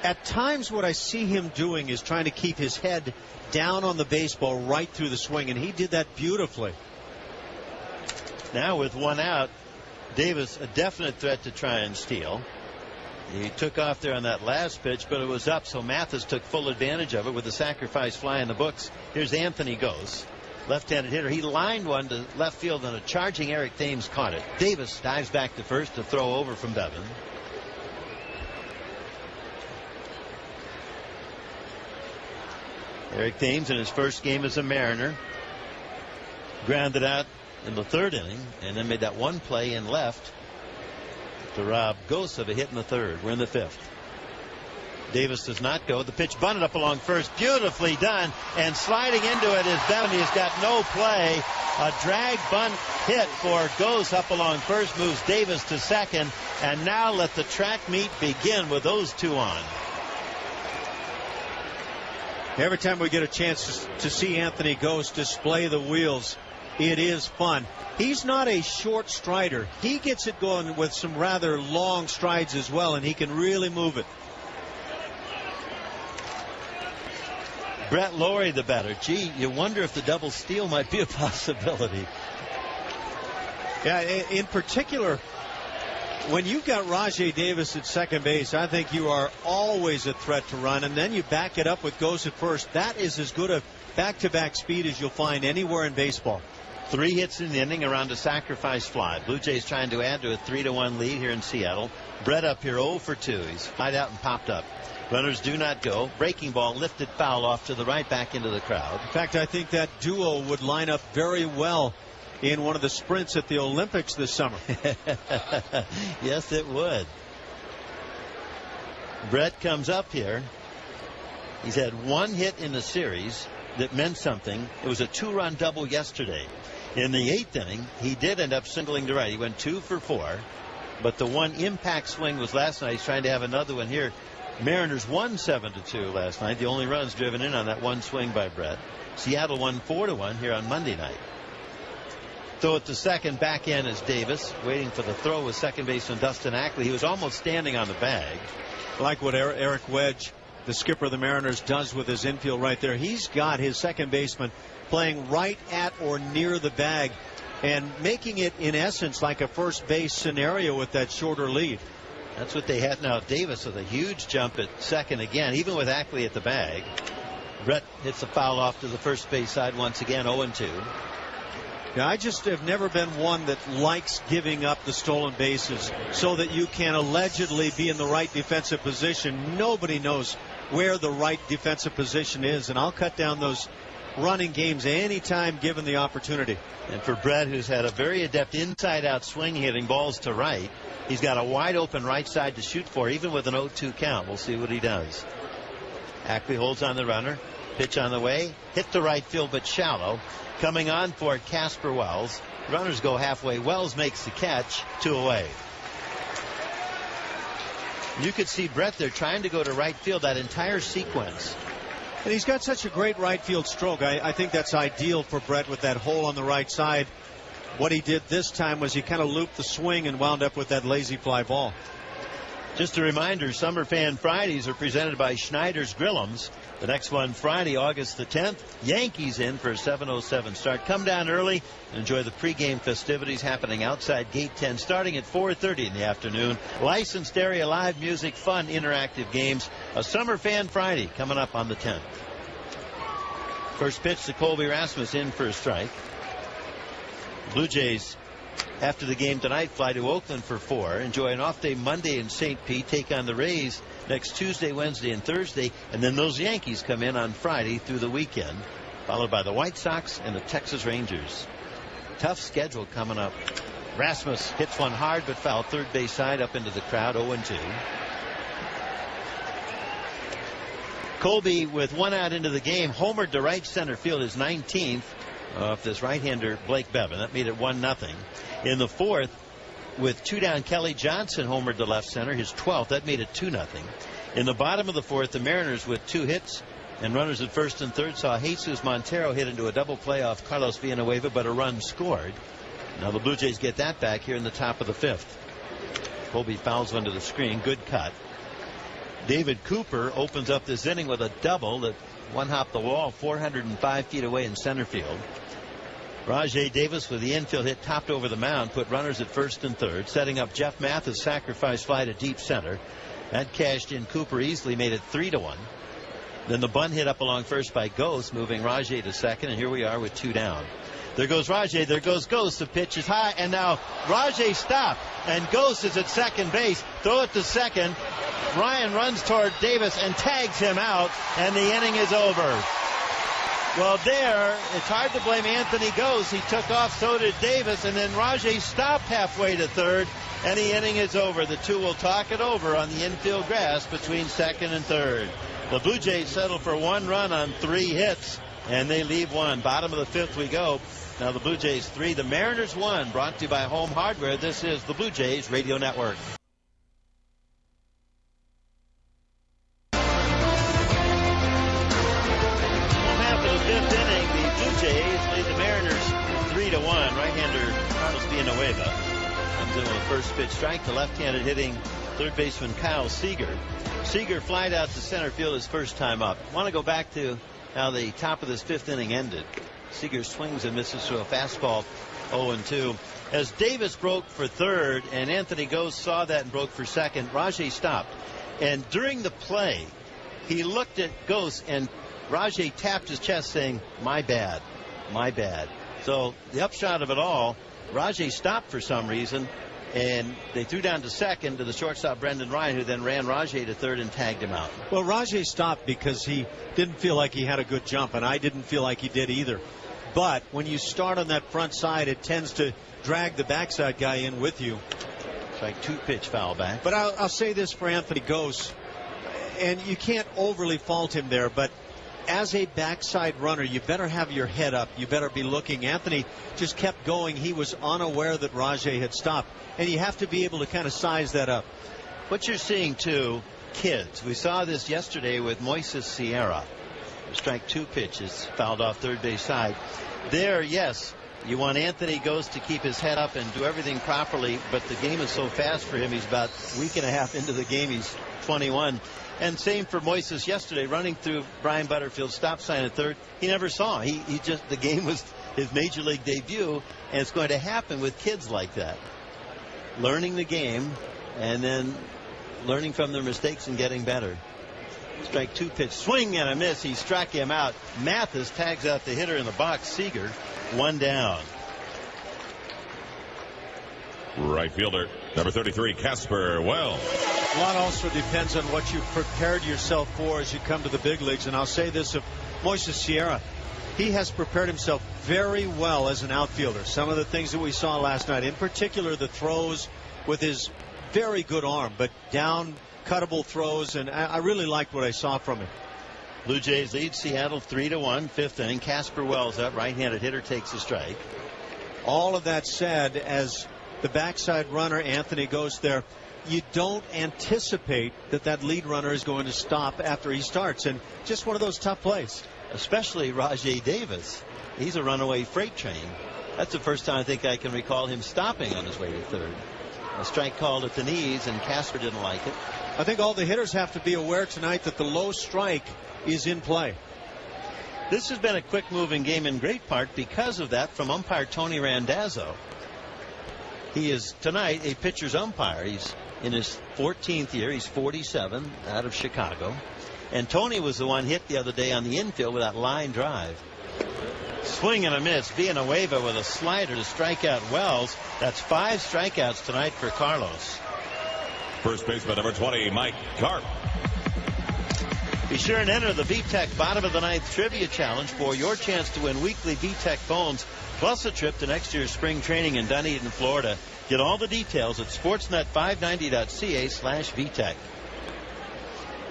At times what I see him doing is trying to keep his head down on the baseball right through the swing, and he did that beautifully. Now with one out, Davis a definite threat to try and steal. He took off there on that last pitch, but it was up, so Mathis took full advantage of it with the sacrifice fly in the books. Here's Anthony Gose, left-handed hitter. He lined one to left field, and a charging Eric Thames caught it. Davis dives back to first to throw over from Bevan. Eric Thames in his first game as a Mariner grounded out in the third inning, and then made that one play in left to rob Gose of a hit in the third. We're in the fifth. Davis does not go. The pitch bunted up along first. Beautifully done. And sliding into it is Bevan. He's got no play. A drag bunt hit for Gose up along first. Moves Davis to second. And now let the track meet begin with those two on. Every time we get a chance to see Anthony Gose display the wheels, it is fun. He's not a short strider. He gets it going with some rather long strides as well, and he can really move it. Brett Lowry, the batter. Gee, you wonder if the double steal might be a possibility. Yeah, in particular, when you've got Rajay Davis at second base, I think you are always a threat to run, and then you back it up with Gose at first. That is as good a back-to-back speed as you'll find anywhere in baseball. 3 hits in the inning around a sacrifice fly. Blue Jays trying to add to a 3-1 lead here in Seattle. Brett up here 0 for 2. He's fired out and popped up. Runners do not go. Breaking ball lifted foul off to the right, back into the crowd. In fact, I think that duo would line up very well in one of the sprints at the Olympics this summer. Yes, it would. Brett comes up here. He's had 1 hit in the series that meant something. It was a 2-run double yesterday. In the 8th inning, he did end up singling to right. He went 2 for 4. But the one impact swing was last night. He's trying to have another one here. Mariners won 7-2 last night. The only runs driven in on that one swing by Brett. Seattle won 4-1 here on Monday night. Throw it to second. Back in is Davis. Waiting for the throw with second baseman Dustin Ackley. He was almost standing on the bag. Like what Eric Wedge, the skipper of the Mariners, does with his infield right there. He's got his second baseman playing right at or near the bag and making it in essence like a first base scenario with that shorter lead. That's what they had now. Davis with a huge jump at second again, even with Ackley at the bag. Brett hits a foul off to the first base side once again, 0-2. Yeah, I just have never been one that likes giving up the stolen bases so that you can allegedly be in the right defensive position. Nobody knows where the right defensive position is, and I'll cut down those running games anytime given the opportunity. And for Brett, who's had a very adept inside-out swing hitting balls to right, he's got a wide open right side to shoot for, even with an 0-2 count. We'll see what he does. Ackley holds on the runner. Pitch on the way. Hit the right field, but shallow. Coming on for it, Casper Wells. Runners go halfway. Wells makes the catch. 2 away. You could see Brett there trying to go to right field that entire sequence. And he's got such a great right field stroke. I think that's ideal for Brett with that hole on the right side. What he did this time was he kind of looped the swing and wound up with that lazy fly ball. Just a reminder, Summer Fan Fridays are presented by Schneider's Grillums. The next one Friday, August the 10th, Yankees in for a 7:07 start. Come down early and enjoy the pregame festivities happening outside Gate 10 starting at 4:30 in the afternoon. Licensed area, live music, fun, interactive games. A Summer Fan Friday coming up on the 10th. First pitch to Colby Rasmus in for a strike. Blue Jays, after the game tonight, fly to Oakland for 4. Enjoy an off day Monday in St. Pete. Take on the Rays next Tuesday, Wednesday, and Thursday. And then those Yankees come in on Friday through the weekend, followed by the White Sox and the Texas Rangers. Tough schedule coming up. Rasmus hits one hard but foul third base side up into the crowd, 0-2. Colby with one out into the game, homered to right center field, his 19th. Off this right-hander Blake Bevan. That made it 1-0. In the fourth, with 2 down, Kelly Johnson homered to left center, his 12th. That made it 2-0. In the bottom of the fourth, the Mariners with 2 hits and runners at first and third saw Jesus Montero hit into a double play off Carlos Villanueva, but a run scored. Now the Blue Jays get that back here in the top of the fifth. Colby fouls under the screen. Good cut. David Cooper opens up this inning with a double that one-hopped the wall 405 feet away in center field. Rajai Davis with the infield hit topped over the mound, put runners at first and third, setting up Jeff Mathis' sacrifice fly to deep center. That cashed in. Cooper easily made it 3-1. Then the bunt hit up along first by Ghost, moving Rajai to second, and here we are with 2 down. There goes Rajai, there goes Ghost. The pitch is high, and now Rajai stopped, and Ghost is at second base. Throw it to second. Ryan runs toward Davis and tags him out, and the inning is over. Well, there, it's hard to blame Anthony Ghost. He took off, so did Davis, and then Rajai stopped halfway to third, and the inning is over. The two will talk it over on the infield grass between second and third. The Blue Jays settle for 1 run on 3 hits, and they leave 1. Bottom of the fifth we go. Now the Blue Jays 3, the Mariners 1, brought to you by Home Hardware. This is the Blue Jays Radio Network. Lead the Mariners 3-1. Right-hander Carlos Villanueva comes in with a first pitch strike. The left-handed hitting third baseman Kyle Seager. Seager flied out to center field his first time up. Want to go back to how the top of this fifth inning ended. Seager swings and misses to a fastball, 0-2. As Davis broke for third and Anthony Ghost saw that and broke for second, Rajai stopped. And during the play, he looked at Ghost and Rajai tapped his chest saying, "My bad. My bad." So the upshot of it all, Rajai stopped for some reason, and they threw down to second to the shortstop Brendan Ryan, who then ran Rajai to third and tagged him out. Well, Rajai stopped because he didn't feel like he had a good jump, and I didn't feel like he did either. But when you start on that front side, it tends to drag the backside guy in with you. It's like 2-pitch foul back. But I'll say this for Anthony Ghost, and you can't overly fault him there, but as a backside runner, you better have your head up. You better be looking. Anthony just kept going. He was unaware that Rajai had stopped. And you have to be able to kind of size that up. What you're seeing, too, kids. We saw this yesterday with Moises Sierra. Strike 2 pitches, fouled off third base side. There, yes, you want Anthony Ghost to keep his head up and do everything properly, but the game is so fast for him. He's about a week and a half into the game. He's 21. And same for Moises yesterday, running through Brian Butterfield's stop sign at third. He never saw. He just, the game was his major league debut, and it's going to happen with kids like that. Learning the game and then learning from their mistakes and getting better. Strike 2 pitch, swing and a miss. He struck him out. Mathis tags out the hitter in the box, Seager. 1 down. Right fielder, number 33, Casper Wells. A lot also depends on what you've prepared yourself for as you come to the big leagues. And I'll say this of Moises Sierra. He has prepared himself very well as an outfielder. Some of the things that we saw last night, in particular the throws with his very good arm, but down cuttable throws, and I really liked what I saw from him. Blue Jays lead Seattle 3-1, fifth inning. Casper Wells up, right-handed hitter, takes a strike. All of that said, as the backside runner Anthony Ghost there, you don't anticipate that lead runner is going to stop after he starts, and just one of those tough plays. Especially Rajai Davis. He's a runaway freight train. That's the first time I think I can recall him stopping on his way to third. A strike called at the knees, and Casper didn't like it. I think all the hitters have to be aware tonight that the low strike is in play. This has been a quick-moving game in great part because of that from umpire Tony Randazzo. He is tonight a pitcher's umpire. He's in his 14th year. He's 47, out of Chicago. And Tony was the one hit the other day on the infield with that line drive. Swing and a miss. Villanueva with a slider to strike out Wells. That's 5 strikeouts tonight for Carlos. First baseman number 20, Mike Carp. Be sure and enter the VTech bottom of the ninth trivia challenge for your chance to win weekly VTech phones plus a trip to next year's spring training in Dunedin, Florida. Get all the details at sportsnet590.ca/VTech.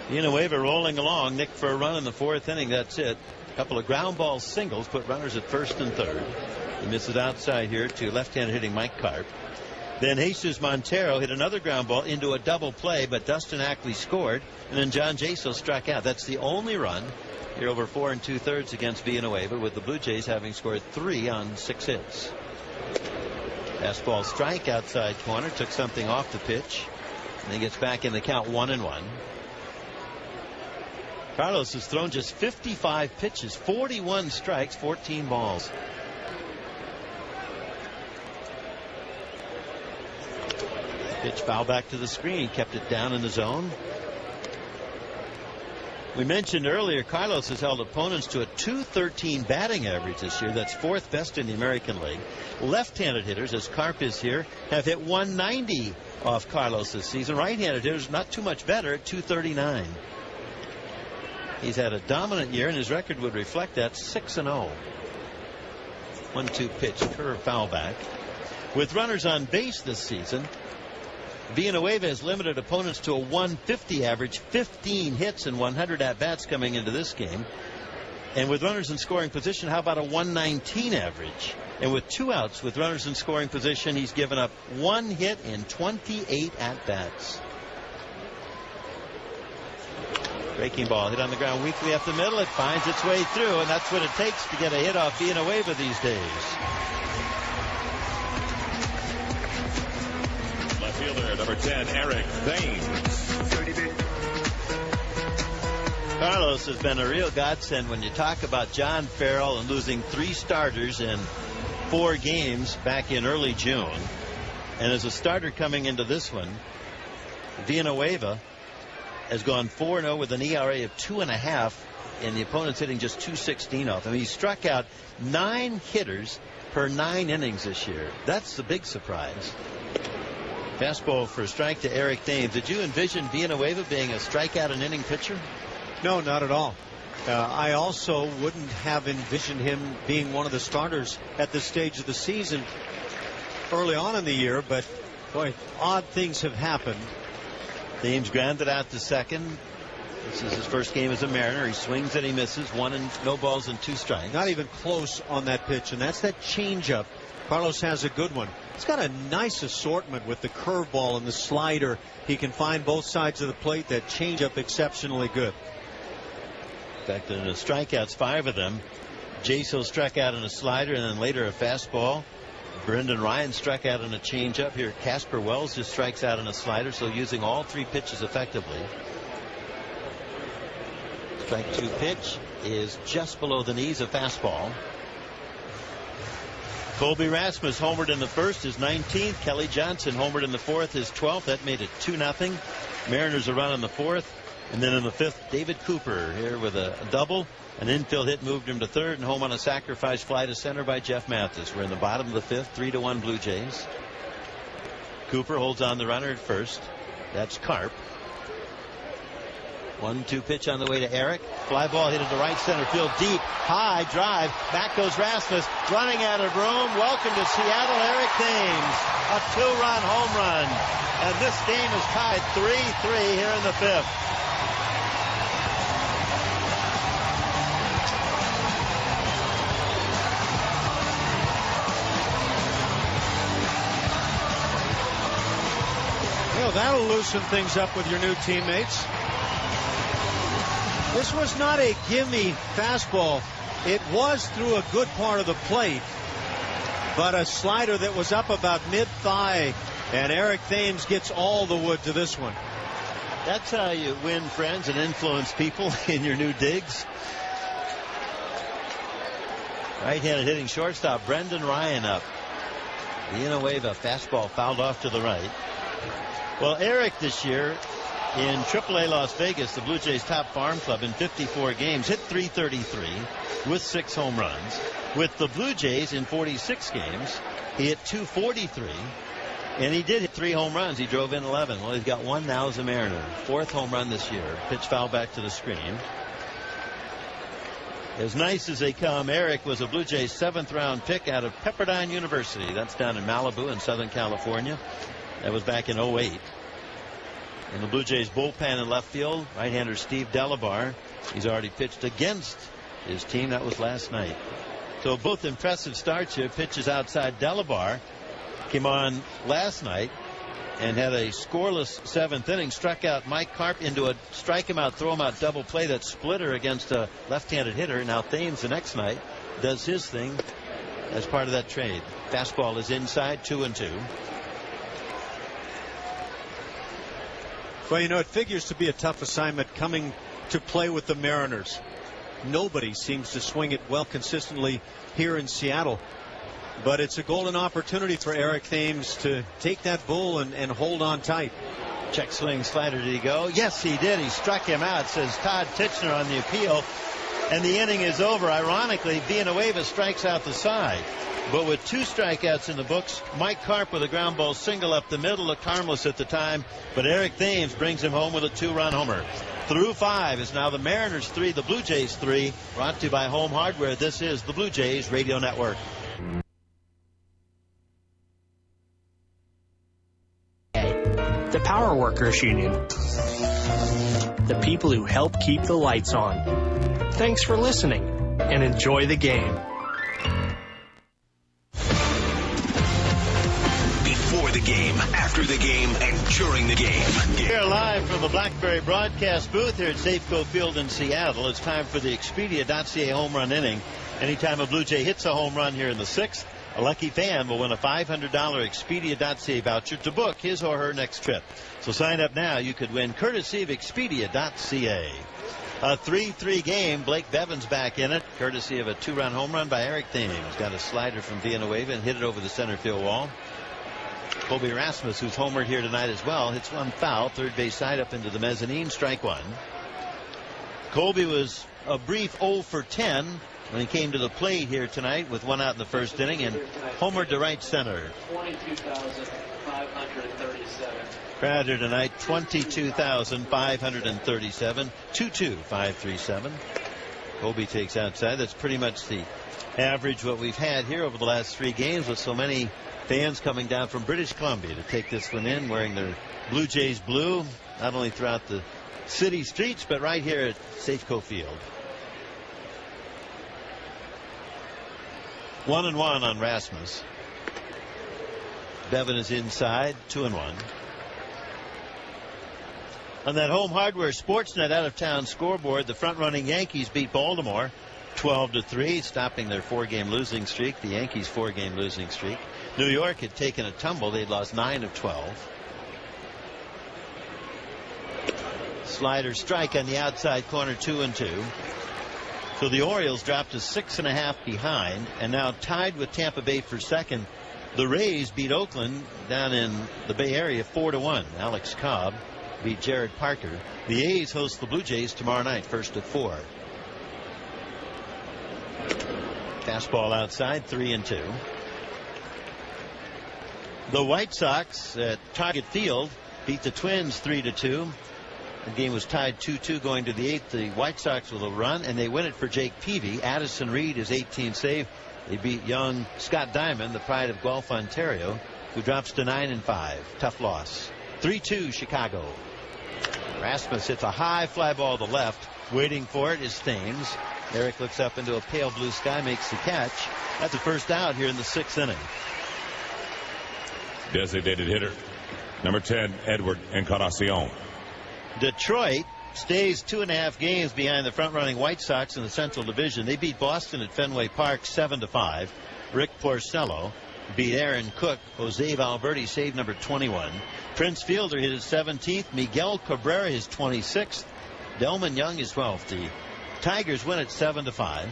Villanueva rolling along. Nick for a run in the 4th inning. That's it. A couple of ground ball singles put runners at 1st and 3rd. He misses outside here to left-handed hitting Mike Carp. Then Jesus Montero hit another ground ball into a double play, but Dustin Ackley scored, and then John Jaso struck out. That's the only run here over 4 2/3 against Villanueva, with the Blue Jays having scored 3 on 6 hits. Fastball strike outside corner, took something off the pitch, and then gets back in the count 1-1. Carlos has thrown just 55 pitches, 41 strikes, 14 balls. Pitch foul back to the screen, kept it down in the zone. We mentioned earlier Carlos has held opponents to a .213 batting average this year. That's 4th best in the American League. Left-handed hitters, as Carp is here, have hit 190 off Carlos this season. Right-handed hitters not too much better at .239. He's had a dominant year, and his record would reflect that. 6-0. 1-2 pitch, curve foul back. With runners on base this season, Villanueva has limited opponents to a 150 average, 15 hits and 100 at-bats coming into this game. And with runners in scoring position, how about a 119 average? And with 2 outs with runners in scoring position, he's given up 1 hit in 28 at-bats. Breaking ball hit on the ground weakly up the middle. It finds its way through, and that's what it takes to get a hit off Villanueva these days. Fielder number 10, Eric Thames. Carlos has been a real godsend when you talk about John Farrell and losing 3 starters in 4 games back in early June. And as a starter coming into this one, Villanueva has gone 4-0 with an ERA of 2.5, and the opponent's hitting just .216 off him. He struck out 9 hitters per 9 innings this year. That's the big surprise. Fastball for a strike to Eric Thames. Did you envision Villanueva being a strikeout an inning pitcher? No, not at all. I also wouldn't have envisioned him being one of the starters at this stage of the season early on in the year, but boy, odd things have happened. Thames grounded out to second. This is his first game as a Mariner. He swings and he misses. 1 balls and 2 strikes. Not even close on that pitch, and that's that changeup. Carlos has a good one. He's got a nice assortment with the curveball and the slider. He can find both sides of the plate. That changeup exceptionally good. In fact, in the strikeouts, 5 of them. Jaso struck out on a slider, and then later a fastball. Brendan Ryan struck out on a changeup. Here Casper Wells just strikes out on a slider, so using all 3 pitches effectively. Strike 2 pitch is just below the knees, a fastball. Colby Rasmus homered in the first, his 19th. Kelly Johnson homered in the 4th, his 12th. That made it 2-0. Mariners a run in the 4th. And then in the 5th, David Cooper here with a double. An infield hit moved him to 3rd, and home on a sacrifice fly to center by Jeff Mathis. We're in the bottom of the 5th, 3-1 Blue Jays. Cooper holds on the runner at first. That's Carp. 1-2 pitch on the way to Eric. Fly ball hit into right center field, deep, high drive. Back goes Rasmus, running out of room. Welcome to Seattle, Eric Thames. A 2-run home run. And this game is tied 3-3 here in the 5th. Well, that'll loosen things up with your new teammates. This was not a gimme fastball. It was through a good part of the plate, but a slider that was up about mid-thigh And Eric Thames gets all the wood to this one. That's how you win friends and influence people in your new digs. Right-handed hitting shortstop Brendan Ryan up. Villanueva fastball fouled off to the right. Well, Eric this year in AAA Las Vegas, the Blue Jays' top farm club, in 54 games, hit .333 with 6 home runs. With the Blue Jays in 46 games, he hit .243. And he did hit 3 home runs. He drove in 11. Well, he's got 1 now as a Mariner. 4th home run this year. Pitch foul back to the screen. As nice as they come, Eric was a Blue Jays 7th-round pick out of Pepperdine University. That's down in Malibu in Southern California. That was back in 08. In the Blue Jays bullpen in left field, right-hander Steve Delabar. He's already pitched against his team. That was last night. So both impressive starts here. Pitches outside. Delabar came on last night and had a scoreless 7th inning. Struck out Mike Karp into a strike him out, throw him out double play, that splitter against a left-handed hitter. Now Thames the next night does his thing as part of that trade. Fastball is inside, 2-2. Well, it figures to be a tough assignment coming to play with the Mariners. Nobody seems to swing it well consistently here in Seattle. But it's a golden opportunity for Eric Thames to take that bull and hold on tight. Check swing slider. Did he go? Yes, he did. He struck him out, says Todd Titchener on the appeal. And the inning is over. Ironically, Villanueva strikes out the side. But with 2 strikeouts in the books, Mike Karp with a ground ball single up the middle, looked harmless at the time. But Eric Thames brings him home with a 2-run homer. Through 5 is now the Mariners 3, the Blue Jays 3. Brought to you by Home Hardware. This is the Blue Jays Radio Network. The Power Workers Union. The people who help keep the lights on. Thanks for listening and enjoy the game. Before the game, after the game, and during the game. Here live from the BlackBerry broadcast booth here at Safeco Field in Seattle. It's time for the Expedia.ca home run inning. Anytime a Blue Jay hits a home run here in the 6th, a lucky fan will win a $500 Expedia.ca voucher to book his or her next trip. So sign up now. You could win courtesy of Expedia.ca. A 3-3 game. Blake Bevan's back in it, courtesy of a 2-run home run by Eric Thames. Got a slider from Villanueva and hit it over the center field wall. Colby Rasmus, who's homered here tonight as well, hits one foul, third base side up into the mezzanine, strike 1. Colby was a brief 0 for 10 when he came to the plate here tonight with 1 out in the first inning and homered to right center. 22,537. Crowder tonight, 22,537. 2-2-5-3-7. Colby takes outside. That's pretty much the average what we've had here over the last 3 games, with so many fans coming down from British Columbia to take this one in, wearing their Blue Jays blue, not only throughout the city streets, but right here at Safeco Field. 1-1 on Rasmus. Bevan is inside, 2-1. On that Home Hardware Sportsnet out-of-town scoreboard, the front-running Yankees beat Baltimore 12-3, stopping their 4-game losing streak. The Yankees' 4-game losing streak. New York had taken a tumble. They'd lost 9 of 12. Slider strike on the outside corner, 2-2. So the Orioles dropped to 6.5 behind and now tied with Tampa Bay for second. The Rays beat Oakland down in the Bay Area 4-1. Alex Cobb beat Jared Parker. The A's host the Blue Jays tomorrow night, first at 4. Fastball outside, 3-2. The White Sox at Target Field beat the Twins 3-2. The game was tied 2-2 going to the 8th. The White Sox with a run, and they win it for Jake Peavy. Addison Reed is 18th save. They beat young Scott Diamond, the pride of Guelph, Ontario, who drops to 9-5. Tough loss. 3-2 Chicago. Rasmus hits a high fly ball to left. Waiting for it is Thames. Eric looks up into a pale blue sky, makes the catch. That's the first out here in the 6th inning. Designated hitter, number 10, Edward Encarnacion. Detroit stays 2.5 games behind the front-running White Sox in the Central Division. They beat Boston at Fenway Park 7-5. Rick Porcello beat Aaron Cook. Jose Valverde saved number 21. Prince Fielder hit his 17th. Miguel Cabrera his 26th. Delman Young his 12th. The Tigers win at 7-5.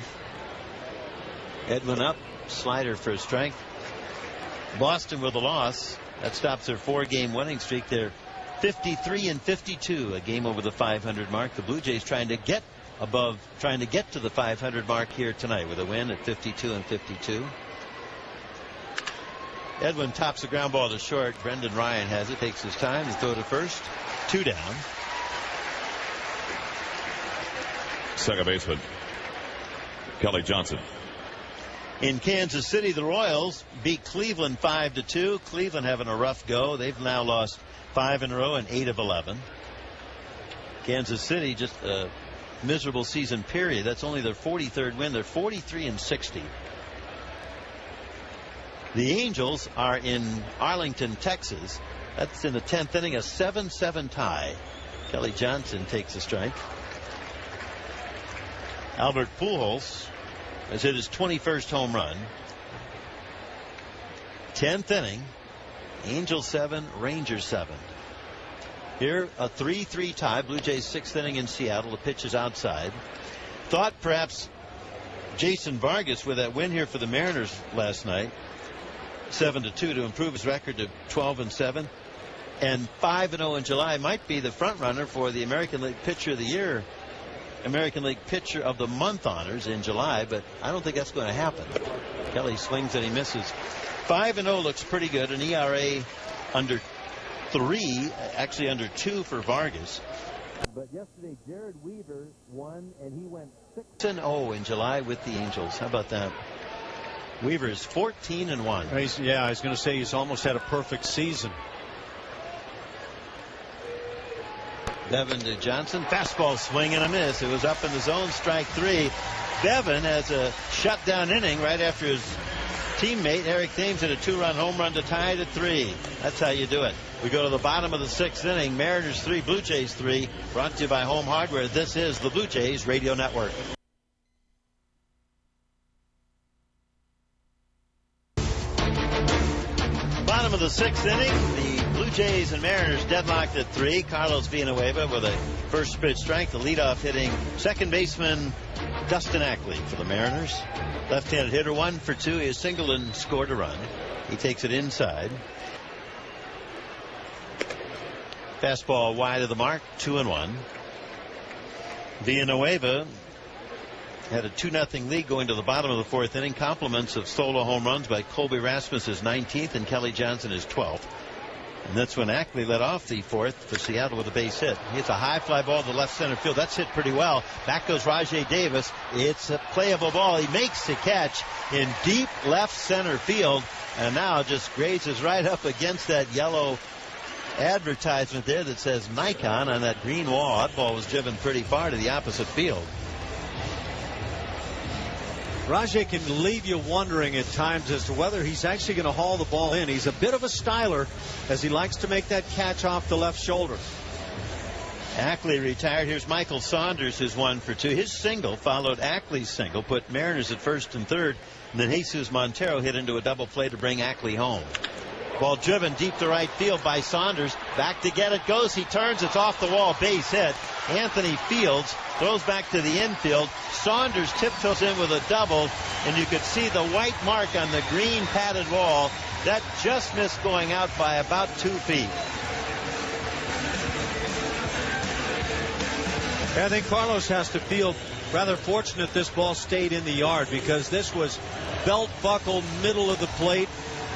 Edwin up. Slider for strength. Boston with a loss. That stops their 4-game winning streak. They're 53-52, a game over the 500 mark. The Blue Jays trying to get to the 500 mark here tonight with a win at 52-52. Edwin tops the ground ball to short. Brendan Ryan has it. Takes his time to throw to first. 2 down. Second baseman Kelly Johnson. In Kansas City, the Royals beat Cleveland 5-2. Cleveland having a rough go. They've now lost 5 in a row and 8 of 11. Kansas City just a miserable season period. That's only their 43rd win. They're 43-60. The Angels are in Arlington, Texas. That's in the 10th inning, a 7-7 tie. Kelly Johnson takes a strike. Albert Pujols has hit his 21st home run. 10th inning. Angels 7, Rangers 7. Here a 3-3 tie. Blue Jays 6th inning in Seattle. The pitch is outside. Thought perhaps Jason Vargas with that win here for the Mariners last night, 7-2, to improve his record to 12-7 and 5-0 in July, might be the front runner for the American League Pitcher of the Year, American League Pitcher of the Month honors in July, but I don't think that's going to happen. Kelly swings and he misses. 5-0 looks pretty good. An ERA under 3, actually under 2 for Vargas. But yesterday Jared Weaver won and he went 6-0 in July with the Angels. How about that? Weaver is 14-1. I was going to say he's almost had a perfect season. Devin to Johnson. Fastball swing and a miss. It was up in the zone. Strike 3. Devin has a shutdown inning right after his teammate Eric Thames hit a 2-run home run to tie it at 3. That's how you do it. We go to the bottom of the 6th inning. Mariners 3, Blue Jays 3. Brought to you by Home Hardware. This is the Blue Jays Radio Network. Bottom of the 6th inning. The Blue Jays and Mariners deadlocked at 3. Carlos Villanueva with a first pitch strike. The leadoff hitting second baseman Dustin Ackley for the Mariners. Left-handed hitter, 1 for 2. He has singled and scored a run. He takes it inside. Fastball wide of the mark, 2-1. Villanueva had a 2-0 lead going to the bottom of the 4th inning. Compliments of solo home runs by Colby Rasmus, his 19th, and Kelly Johnson, his 12th. And that's when Ackley led off the 4th for Seattle with a base hit. He hits a high fly ball to left center field. That's hit pretty well. Back goes Rajai Davis. It's a playable ball. He makes the catch in deep left center field, and now just grazes right up against that yellow advertisement there that says Nikon on that green wall. That ball was driven pretty far to the opposite field. Rajai can leave you wondering at times as to whether he's actually going to haul the ball in. He's a bit of a styler, as he likes to make that catch off the left shoulder. Ackley retired. Here's Michael Saunders, who's 1 for 2. His single followed Ackley's single, put Mariners at first and third, and then Jesus Montero hit into a double play to bring Ackley home. Ball driven deep to right field by Saunders. Back to get it goes. He turns. It's off the wall. Base hit. Anthony Fields throws back to the infield. Saunders tiptoes in with a double, and you could see the white mark on the green padded wall. That just missed going out by about 2 feet. I think Carlos has to feel rather fortunate this ball stayed in the yard, because this was belt buckle, middle of the plate,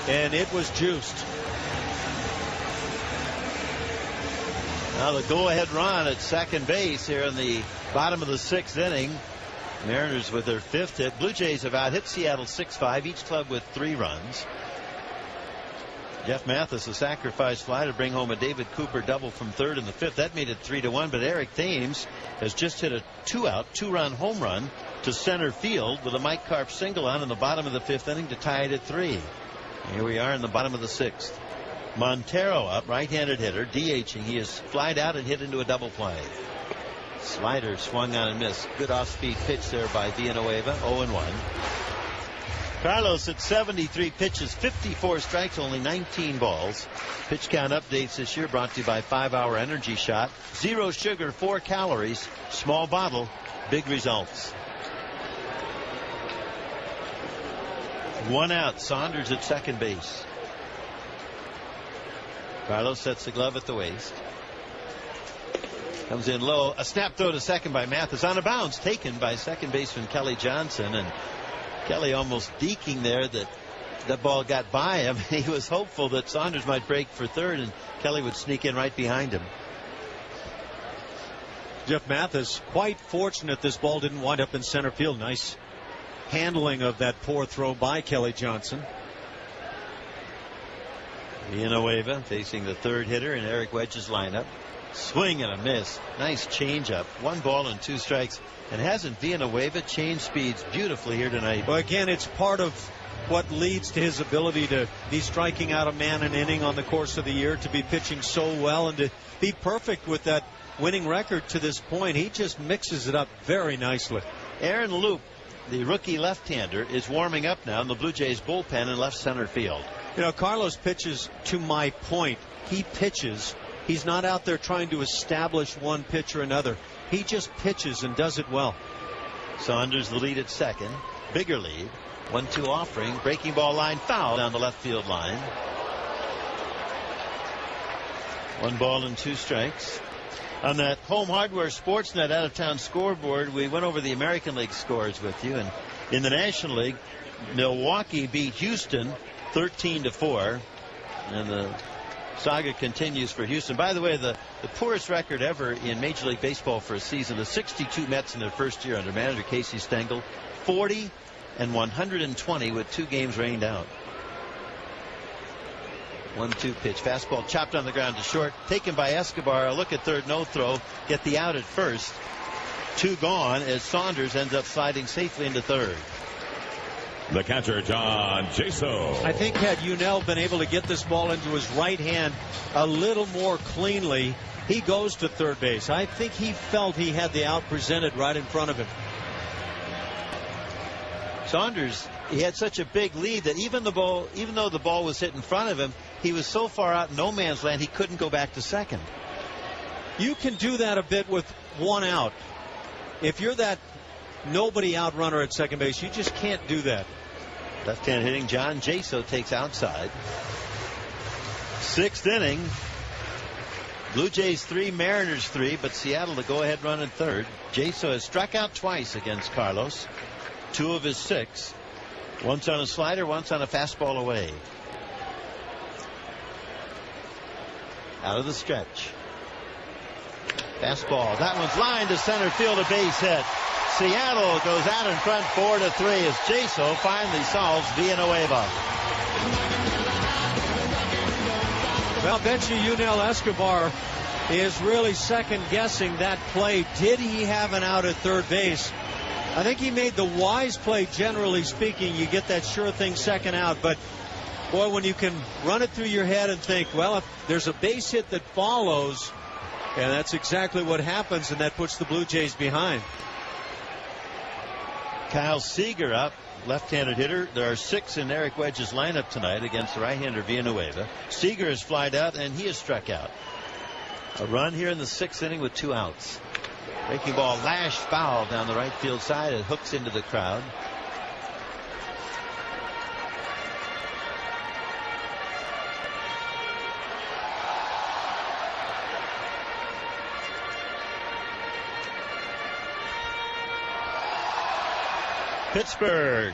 and it was juiced. Now the go-ahead run at second base here in the bottom of the 6th inning. Mariners with their 5th hit. Blue Jays have out-hit Seattle 6-5, each club with 3 runs. Jeff Mathis, a sacrifice fly to bring home a David Cooper double from third in the 5th. That made it 3-1, but Eric Thames has just hit a 2-run home run to center field with a Mike Karp single on in the bottom of the 5th inning to tie it at 3. Here we are in the bottom of the 6th. Montero up, right-handed hitter, DHing. He is flied out and hit into a double play. Slider swung on and missed. Good off-speed pitch there by Villanueva. 0-1. Carlos at 73 pitches, 54 strikes, only 19 balls. Pitch count updates this year brought to you by 5 Hour Energy Shot. 0 sugar, 4 calories, small bottle, big results. 1 out. Saunders at second base. Carlos sets the glove at the waist. Comes in low. A snap throw to second by Mathis. On a bounce, taken by second baseman Kelly Johnson. And Kelly almost deking there that the ball got by him. He was hopeful that Saunders might break for third and Kelly would sneak in right behind him. Jeff Mathis quite fortunate this ball didn't wind up in center field. Nice handling of that poor throw by Kelly Johnson. Villanueva facing the third hitter in Eric Wedge's lineup. Swing and a miss. Nice changeup. 1 ball and 2 strikes. And hasn't Villanueva changed speeds beautifully here tonight? Well, again, it's part of what leads to his ability to be striking out a man an inning on the course of the year, to be pitching so well, and to be perfect with that winning record to this point. He just mixes it up very nicely. Aaron Loop, the rookie left-hander, is warming up now in the Blue Jays bullpen in left center field. You know, Carlos pitches to my point. He pitches. He's not out there trying to establish one pitch or another. He just pitches and does it well. Saunders the lead at second. Bigger lead. 1-2 offering. Breaking ball line foul down the left field line. 1 ball and 2 strikes. On that Home Hardware Sportsnet out-of-town scoreboard, we went over the American League scores with you. And in the National League, Milwaukee beat Houston 13-4. And the saga continues for Houston. By the way, the poorest record ever in Major League Baseball for a season. The 62 Mets in their first year under manager Casey Stengel. 40-120 with 2 games rained out. 1-2 pitch. Fastball chopped on the ground to short. Taken by Escobar. A look at third, no throw. Get the out at first. 2 gone as Saunders ends up sliding safely into third. The catcher, John Jaso. I think had Unell been able to get this ball into his right hand a little more cleanly, he goes to third base. I think he felt he had the out presented right in front of him. Saunders, he had such a big lead that even though the ball was hit in front of him, he was so far out in no man's land he couldn't go back to second. You can do that a bit with 1 out. If you're that nobody out runner at second base, you just can't do that. Left-hand hitting John Jaso takes outside. 6th inning. Blue Jays 3, Mariners 3, but Seattle the go-ahead run in third. Jaso has struck out twice against Carlos. 2 of his 6. Once on a slider, once on a fastball away. Out of the stretch. Fastball. That one's lined to center field, a base hit. Seattle goes out in front 4-3 as Jaso finally solves Villanueva. Well, bet you Unell Escobar is really second guessing that play. Did he have an out at third base? I think he made the wise play, generally speaking. You get that sure thing second out, but boy, when you can run it through your head and think, well, if there's a base hit that follows, and that's exactly what happens, and that puts the Blue Jays behind. Kyle Seager up, left-handed hitter. There are 6 in Eric Wedge's lineup tonight against the right-hander Villanueva. Seager has flied out, and he is struck out. A run here in the 6th inning with 2 outs. Breaking ball lashed foul down the right field side. It hooks into the crowd. Pittsburgh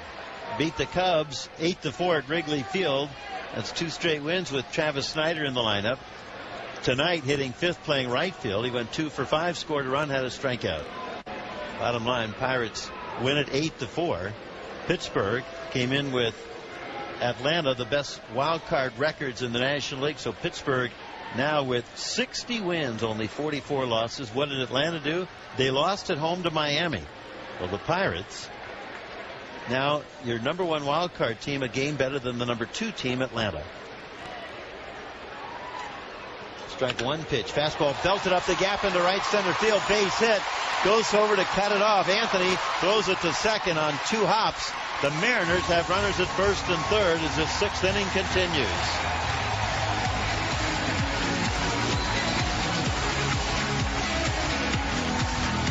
beat the Cubs 8-4 at Wrigley Field. That's 2 straight wins with Travis Snyder in the lineup. Tonight hitting 5th, playing right field. He went 2 for 5, scored a run, had a strikeout. Bottom line, Pirates win it 8-4. Pittsburgh came in with Atlanta, the best wild card records in the National League. So Pittsburgh now with 60 wins, only 44 losses. What did Atlanta do? They lost at home to Miami. Well, the Pirates, now your number 1 wild card team, a game better than the number 2 team, Atlanta. Strike one pitch. Fastball belted up the gap into right center field. Base hit. Goes over to cut it off. Anthony throws it to second on 2 hops. The Mariners have runners at first and third as the 6th inning continues.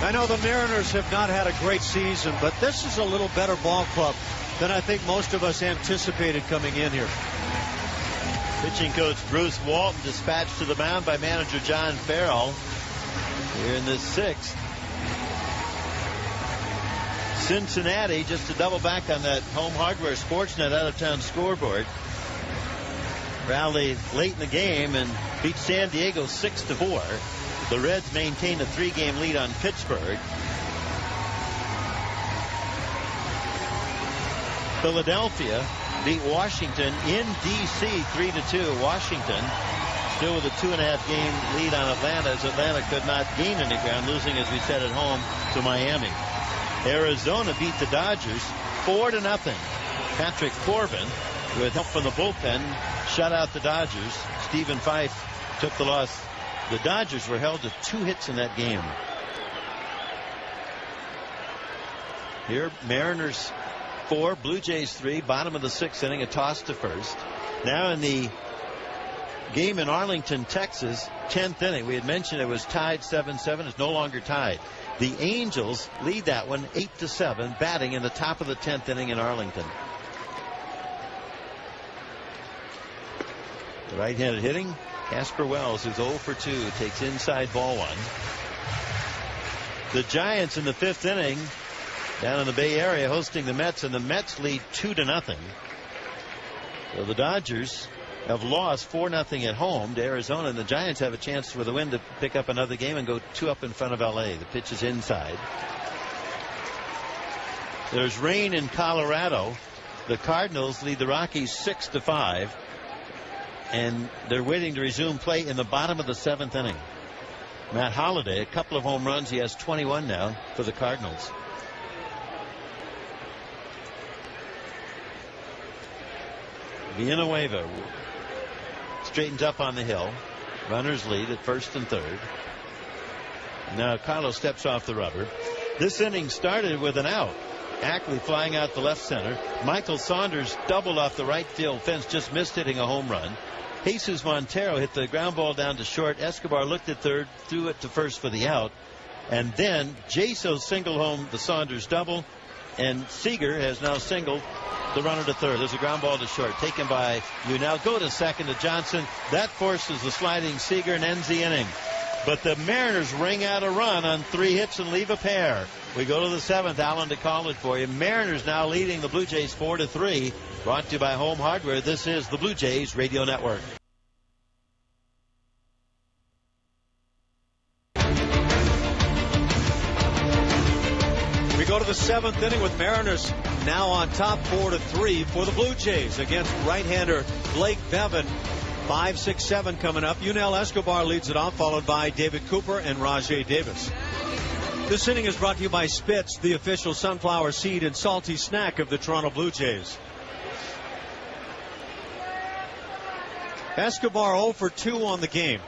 I know the Mariners have not had a great season, but this is a little better ball club than I think most of us anticipated coming in here. Pitching coach Bruce Walton dispatched to the mound by manager John Farrell here in the 6th. Cincinnati, just to double back on that Home Hardware Sportsnet out-of-town scoreboard, rallied late in the game and beat San Diego 6-4. The Reds maintained a 3-game lead on Pittsburgh. Philadelphia beat Washington in D.C. 3-2. Washington still with a 2.5 game lead on Atlanta, as Atlanta could not gain any ground, losing, as we said, at home to Miami. Arizona beat the Dodgers 4-0. Patrick Corbin, with help from the bullpen, shut out the Dodgers. Stephen Fife took the loss. The Dodgers were held to 2 hits in that game. Here, Mariners 4, Blue Jays 3, bottom of the 6th inning, a toss to first. Now in the game in Arlington, Texas, 10th inning. We had mentioned it was tied 7-7. It's no longer tied. The Angels lead that one 8-7, batting in the top of the 10th inning in Arlington. The right-handed hitting, Casper Wells, who's 0 for 2, takes inside ball one. The Giants in the 5th inning down in the Bay Area hosting the Mets, and the Mets lead 2-0. So the Dodgers have lost 4-0 at home to Arizona, and the Giants have a chance with a win to pick up another game and go 2 up in front of LA. The pitch is inside. There's rain in Colorado. The Cardinals lead the Rockies 6-5, and they're waiting to resume play in the bottom of the 7th inning. Matt Holliday, a couple of home runs. He has 21 now for the Cardinals. Villanueva straightens up on the hill. Runners lead at first and third. Now Carlos steps off the rubber. This inning started with an out. Ackley flying out the left center. Michael Saunders doubled off the right field fence, just missed hitting a home run. Jesus Montero hit the ground ball down to short. Escobar looked at third, threw it to first for the out. And then Jaso singled home the Saunders double, and Seager has now singled the runner to third. There's a ground ball to short, taken by you. Now go to second to Johnson. That forces the sliding Seager and ends the inning. But the Mariners ring out a run on 3 hits and leave a pair. We go to the 7th. Alan to call it for you. Mariners now leading the Blue Jays 4-3. Brought to you by Home Hardware. This is the Blue Jays Radio Network. We go to the 7th inning with Mariners now on top 4-3 for the Blue Jays against right-hander Blake Bevan. 5, 6, 7 coming up. Yunel Escobar leads it off, followed by David Cooper and Rajay Davis. This inning is brought to you by Spitz, the official sunflower seed and salty snack of the Toronto Blue Jays. Escobar 0 for 2 on the game.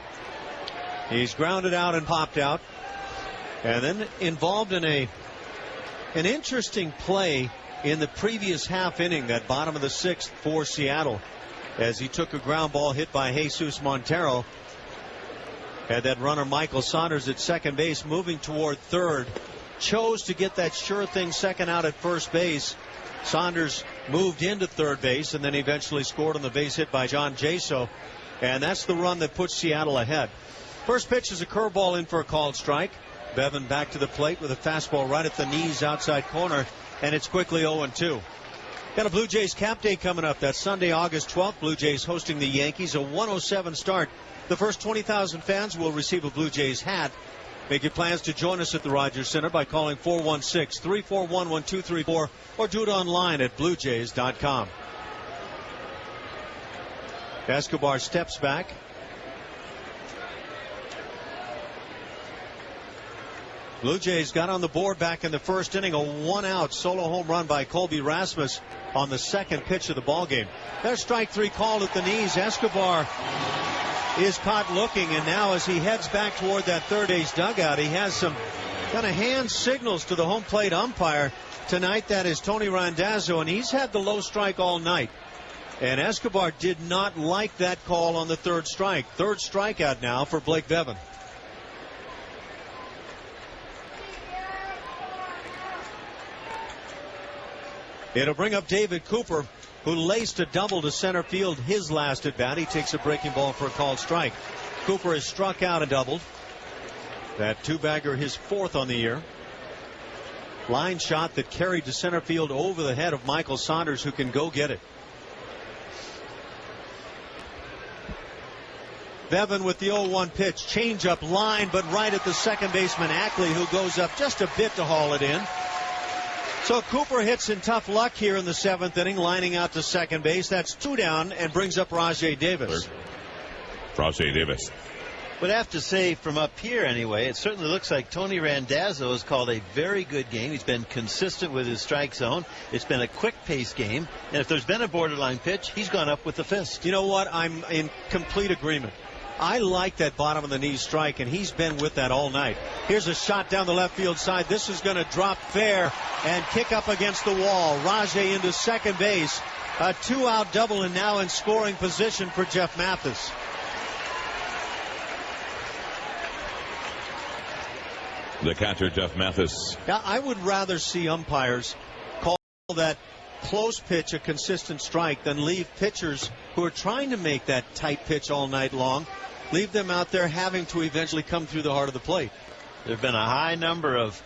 He's grounded out and popped out, and then involved in an interesting play in the previous half inning, that bottom of the 6th for Seattle, as he took a ground ball hit by Jesus Montero. Had that runner Michael Saunders at second base moving toward third. Chose to get that sure thing second out at first base. Saunders moved into third base and then eventually scored on the base hit by John Jaso. And that's the run that puts Seattle ahead. First pitch is a curveball in for a called strike. Bevan back to the plate with a fastball right at the knees outside corner, and it's quickly 0-2. Got a Blue Jays Cap Day coming up. That's Sunday, August 12th. Blue Jays hosting the Yankees. A 1:07 start. The first 20,000 fans will receive a Blue Jays hat. Make your plans to join us at the Rogers Center by calling 416-341-1234 or do it online at bluejays.com. Escobar steps back. Blue Jays got on the board back in the first inning. A 1-out solo home run by Colby Rasmus on the second pitch of the ball game. There's strike 3 called at the knees. Escobar is caught looking, and now as he heads back toward that third base dugout, he has some kind of hand signals to the home plate umpire tonight. That is Tony Randazzo, and he's had the low strike all night. And Escobar did not like that call on the third strike. Third strikeout now for Blake Bevan. It'll bring up David Cooper, who laced a double to center field his last at bat. He takes a breaking ball for a called strike. Cooper has struck out and doubled. That two-bagger, his fourth on the year. Line shot that carried to center field over the head of Michael Saunders, who can go get it. Bevan with the 0-1 pitch. Change-up line, but right at the second baseman, Ackley, who goes up just a bit to haul it in. So Cooper hits in tough luck here in the seventh inning, lining out to second base. That's two down and brings up Rajai Davis. Rajai Davis. Would have to say, from up here anyway, it certainly looks like Tony Randazzo has called a very good game. He's been consistent with his strike zone. It's been a quick-paced game. And if there's been a borderline pitch, he's gone up with the fist. You know what? I'm in complete agreement. I like that bottom of the knee strike, and he's been with that all night. Here's a shot down the left field side. This is going to drop fair and kick up against the wall. Rajai into second base. A two-out double, and now in scoring position for Jeff Mathis. The catcher, Jeff Mathis. Yeah, I would rather see umpires call that close pitch a consistent strike than leave pitchers who are trying to make that tight pitch all night long, leave them out there having to eventually come through the heart of the plate. There have been a high number of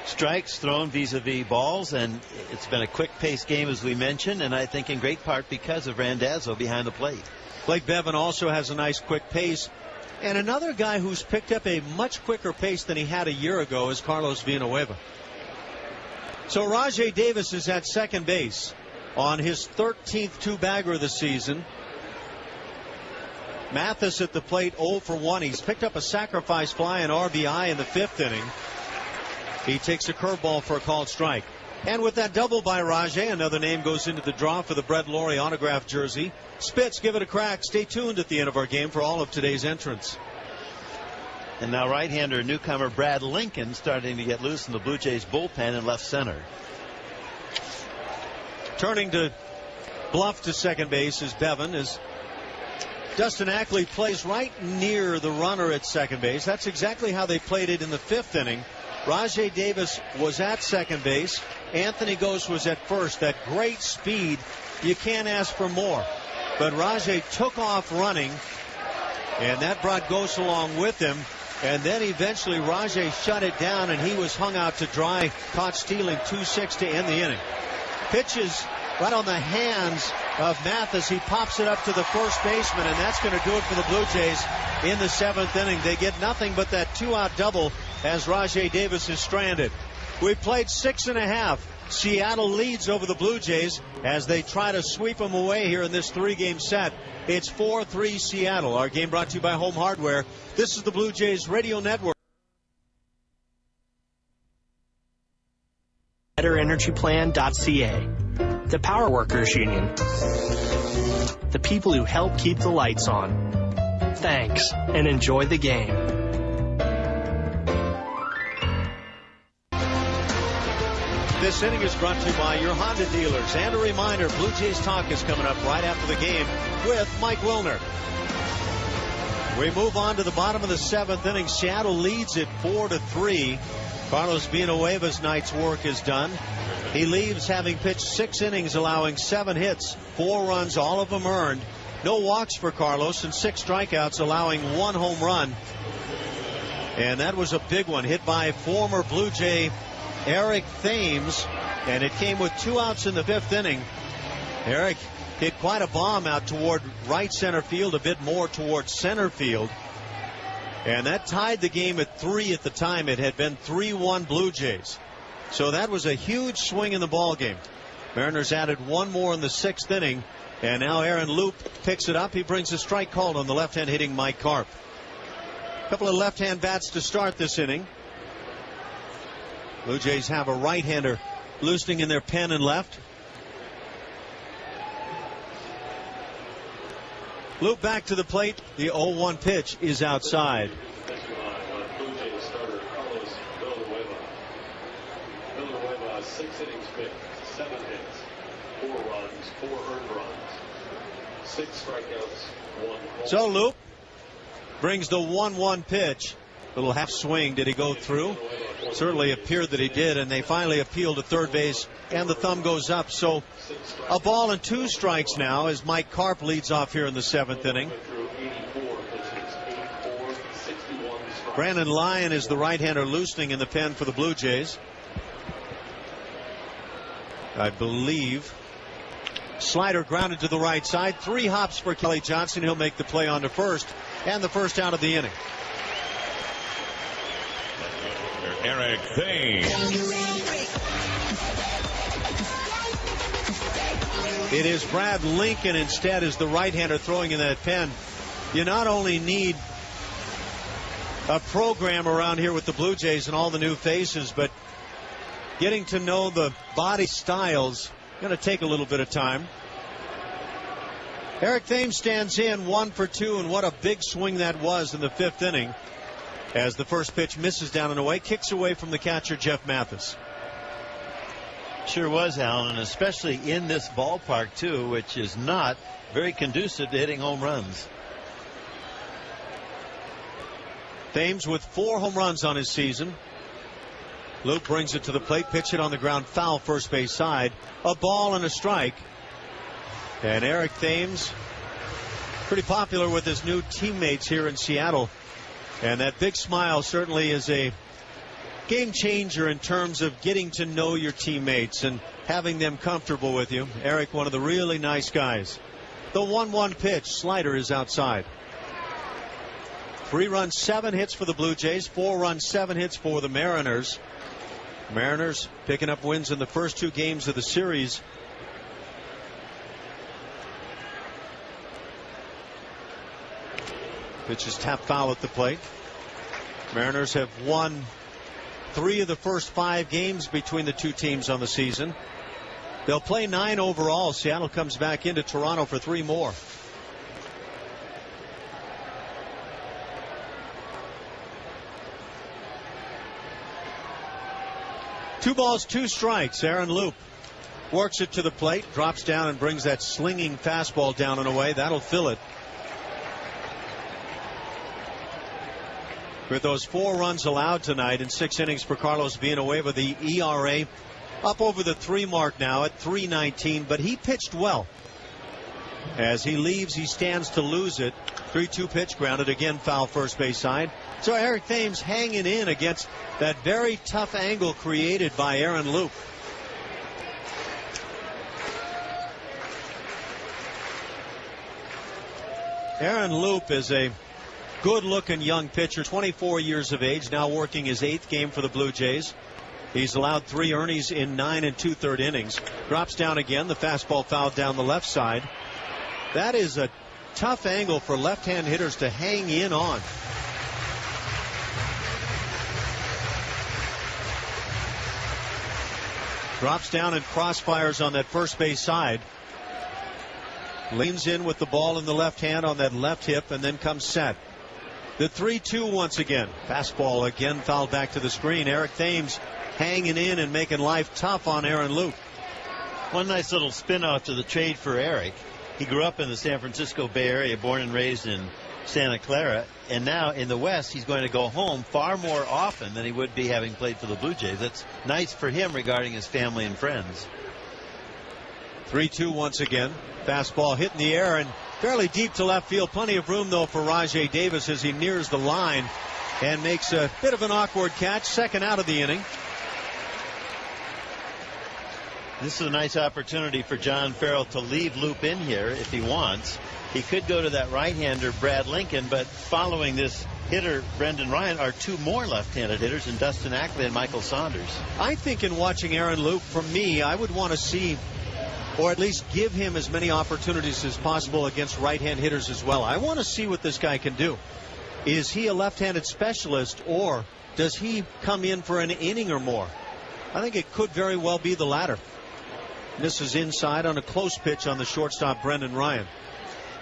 strikes thrown vis-a-vis balls, and it's been a quick-paced game, as we mentioned, and I think in great part because of Randazzo behind the plate. Blake Bevan also has a nice quick pace. And another guy who's picked up a much quicker pace than he had a year ago is Carlos Villanueva. So Rajai Davis is at second base on his 13th two-bagger of the season. Mathis at the plate 0 for 1. He's picked up a sacrifice fly and RBI in the fifth inning. He takes a curveball for a called strike. And with that double by Rajai, another name goes into the draw for the Brett Laurie autographed jersey. Spitz, give it a crack. Stay tuned at the end of our game for all of today's entrants. And now right-hander newcomer Brad Lincoln starting to get loose in the Blue Jays bullpen in left center. Turning to bluff to second base is Bevan, as Dustin Ackley plays right near the runner at second base. That's exactly how they played it in the fifth inning. Rajai Davis was at second base. Anthony Gose was at first. That great speed, you can't ask for more. But Rajai took off running, and that brought Gose along with him. And then eventually Rajai shut it down, and he was hung out to dry, caught stealing 2-6 to end the inning. Pitches right on the hands of Mathis. He pops it up to the first baseman, and that's going to do it for the Blue Jays in the seventh inning. They get nothing but that two-out double as Rajai Davis is stranded. We played 6.5. Seattle leads over the Blue Jays as they try to sweep them away here in this three-game set. It's 4-3 Seattle. Our game brought to you by Home Hardware. This is the Blue Jays Radio Network. BetterEnergyPlan.ca. The Power Workers Union. The people who help keep the lights on. Thanks, and enjoy the game. This inning is brought to you by your Honda dealers. And a reminder, Blue Jays Talk is coming up right after the game with Mike Wilner. We move on to the bottom of the seventh inning. Seattle leads it 4-3. Carlos Villanueva's night's work is done. He leaves having pitched 6 innings, allowing 7 hits, 4 runs, all of them earned. No walks for Carlos and 6 strikeouts, allowing 1 home run. And that was a big one, hit by former Blue Jay Eric Thames, and it came with 2 outs in the fifth inning. Eric hit quite a bomb out toward right center field, a bit more towards center field. And that tied the game at 3 at the time. It had been 3-1 Blue Jays. So that was a huge swing in the ball game. Mariners added 1 more in the 6th inning, and now Aaron Loop picks it up. He brings a strike called on the left-hand hitting Mike Karp. A couple of left-hand bats to start this inning. Blue Jays have a right-hander loosening in their pen and left. Loop back to the plate. The 0-1 pitch is outside. Villanueva, 6 innings pitched, 7 hits, 4 runs, 4 earned runs, 6 strikeouts, 1 home. So Loop brings the 1-1 pitch. Little half swing. Did he go through? Certainly appeared that he did, and they finally appeal to third base, and the thumb goes up. So a ball and 2 strikes now as Mike Karp leads off here in the 7th inning. Brandon Lyon is the right-hander loosening in the pen for the Blue Jays. I believe. Slider grounded to the right side. 3 hops for Kelly Johnson. He'll make the play on to first, and the first out of the inning. Eric Thames. It is Brad Lincoln instead as the right-hander throwing in that pen. You not only need a program around here with the Blue Jays and all the new faces, but getting to know the body styles going to take a little bit of time. Eric Thames stands in 1 for 2, and what a big swing that was in the 5th inning as the first pitch misses down and away, kicks away from the catcher Jeff Mathis. Sure was, Alan, and especially in this ballpark too, which is not very conducive to hitting home runs. Thames with 4 home runs on his season. Luke brings it to the plate, pitch it on the ground, foul first base side, a ball and a strike. And Eric Thames pretty popular with his new teammates here in Seattle, and that big smile certainly is a game changer in terms of getting to know your teammates and having them comfortable with you. Eric, one of the really nice guys. The 1-1 pitch, slider is outside. 3 runs, 7 hits for the Blue Jays, 4 runs, 7 hits for the Mariners. Mariners picking up wins in the first 2 games of the series. Pitch is tapped foul at the plate. Mariners have won 3 of the first 5 games between the 2 teams on the season. They'll play 9 overall. Seattle comes back into Toronto for 3 more. Two balls, 2 strikes. Aaron Loop works it to the plate, drops down and brings that slinging fastball down and away. That'll fill it. With those 4 runs allowed tonight in 6 innings for Carlos Villanueva, the ERA up over the 3 mark now at 3.19, but he pitched well. As he leaves, he stands to lose it. 3-2 pitch, grounded again, foul first base side. So Eric Thames hanging in against that very tough angle created by Aaron Loop. Aaron Loop is a good-looking young pitcher, 24 years of age, now working his 8th game for the Blue Jays. He's allowed 3 earnings in 9 2/3 innings. Drops down again. The fastball fouled down the left side. That is a tough angle for left-hand hitters to hang in on. Drops down and crossfires on that first base side. Leans in with the ball in the left hand on that left hip and then comes set. The 3-2 once again. Fastball again fouled back to the screen. Eric Thames hanging in and making life tough on Aaron Loop. One nice little spin-off to the trade for Eric. He grew up in the San Francisco Bay Area, born and raised in Santa Clara, and now in the West he's going to go home far more often than he would be having played for the Blue Jays. That's nice for him regarding his family and friends. 3-2 once again. Fastball hit in the air and fairly deep to left field. Plenty of room though for Rajai Davis as he nears the line and makes a bit of an awkward catch. Second out of the inning. This is a nice opportunity for John Farrell to leave Loop in here if he wants. He could go to that right-hander Brad Lincoln, but following this hitter Brendan Ryan are 2 more left-handed hitters in Dustin Ackley and Michael Saunders. I think in watching Aaron Loop, for me, I would want to see, or at least give him as many opportunities as possible against right-hand hitters as well. I want to see what this guy can do. Is he a left-handed specialist, or does he come in for an inning or more? I think it could very well be the latter. This is inside on a close pitch on the shortstop Brendan Ryan.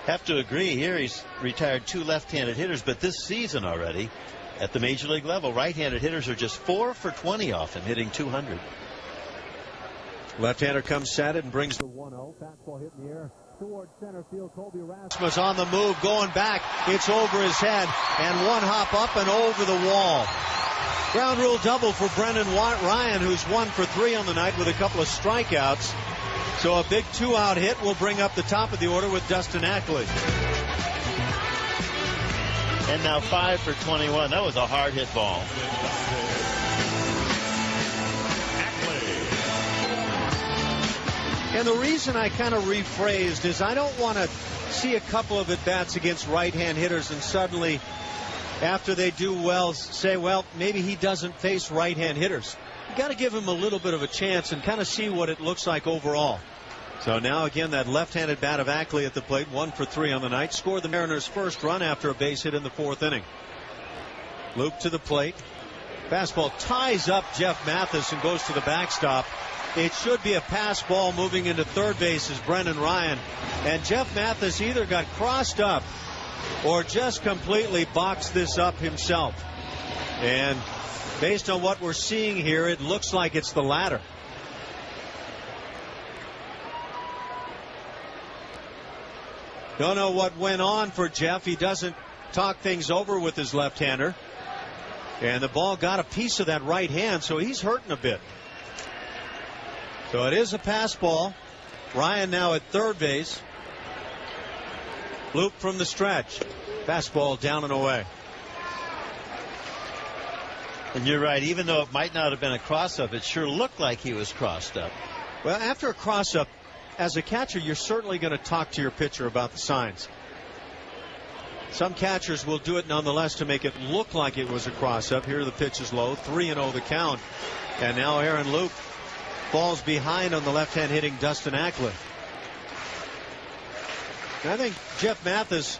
Have to agree here. He's retired 2 left-handed hitters, but this season already at the major league level, right-handed hitters are just 4 for 20 off him, hitting 200. Left-hander comes set it and brings the 1-0. Fastball hit in the air towards center field. Colby Rasmus on the move, going back. It's over his head, and one hop up and over the wall. Ground rule double for Brendan Ryan, who's 1 for 3 on the night with a couple of strikeouts. So a big 2-out hit will bring up the top of the order with Dustin Ackley. And now 5 for 21. That was a hard hit ball. And the reason I kind of rephrased is I don't want to see a couple of at-bats against right-hand hitters and suddenly, after they do well, say, well, maybe he doesn't face right-hand hitters. You got to give him a little bit of a chance and kind of see what it looks like overall. So now again, that left-handed bat of Ackley at the plate, 1 for 3 on the night, scored the Mariners' first run after a base hit in the 4th inning. Loop to the plate. Fastball ties up Jeff Mathis and goes to the backstop. It should be a pass ball moving into third base as Brendan Ryan. And Jeff Mathis either got crossed up or just completely boxed this up himself. And based on what we're seeing here, it looks like it's the latter. Don't know what went on for Jeff. He doesn't talk things over with his left-hander. And the ball got a piece of that right hand, so he's hurting a bit. So it is a pass ball. Ryan now at third base. Loop from the stretch. Fastball down and away. And you're right. Even though it might not have been a cross-up, it sure looked like he was crossed up. Well, after a cross-up, as a catcher, you're certainly going to talk to your pitcher about the signs. Some catchers will do it nonetheless to make it look like it was a cross-up. Here the pitch is low. 3-0 the count. And now Aaron Loop falls behind on the left-hand hitting Dustin Ackley. And I think Jeff Mathis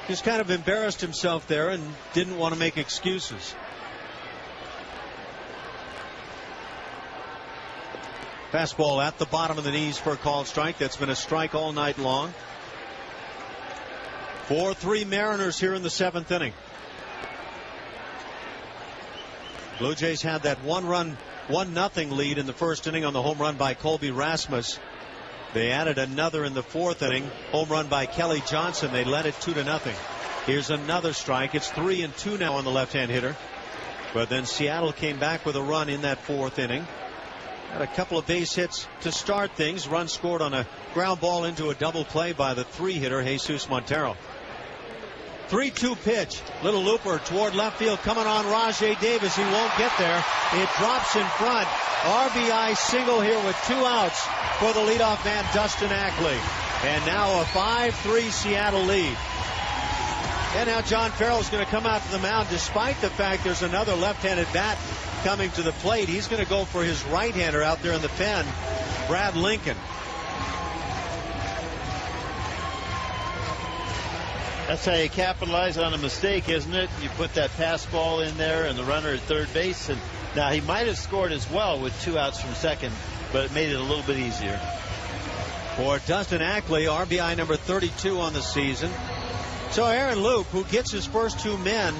just kind of embarrassed himself there and didn't want to make excuses. Fastball at the bottom of the knees for a called strike. That's been a strike all night long. 4-3 Mariners here in the 7th inning. Blue Jays had that 1-0 lead in the 1st inning on the home run by Colby Rasmus. They added another in the 4th inning. Home run by Kelly Johnson. They led it 2-0. Here's another strike. It's 3-2 now on the left-hand hitter. But then Seattle came back with a run in that 4th inning. Had a couple of base hits to start things. Run scored on a ground ball into a double play by the 3-hitter Jesus Montero. 3-2 pitch. Little looper toward left field coming on Rajai Davis. He won't get there. It drops in front. RBI single here with 2 outs for the leadoff man Dustin Ackley. And now a 5-3 Seattle lead. And now John Farrell's going to come out to the mound despite the fact there's another left-handed bat coming to the plate. He's going to go for his right-hander out there in the pen, Brad Lincoln. That's how you capitalize on a mistake, isn't it? You put that pass ball in there and the runner at third base. And now he might have scored as well with 2 outs from second, but it made it a little bit easier. For Dustin Ackley, RBI number 32 on the season. So Aaron Loop, who gets his first 2 men,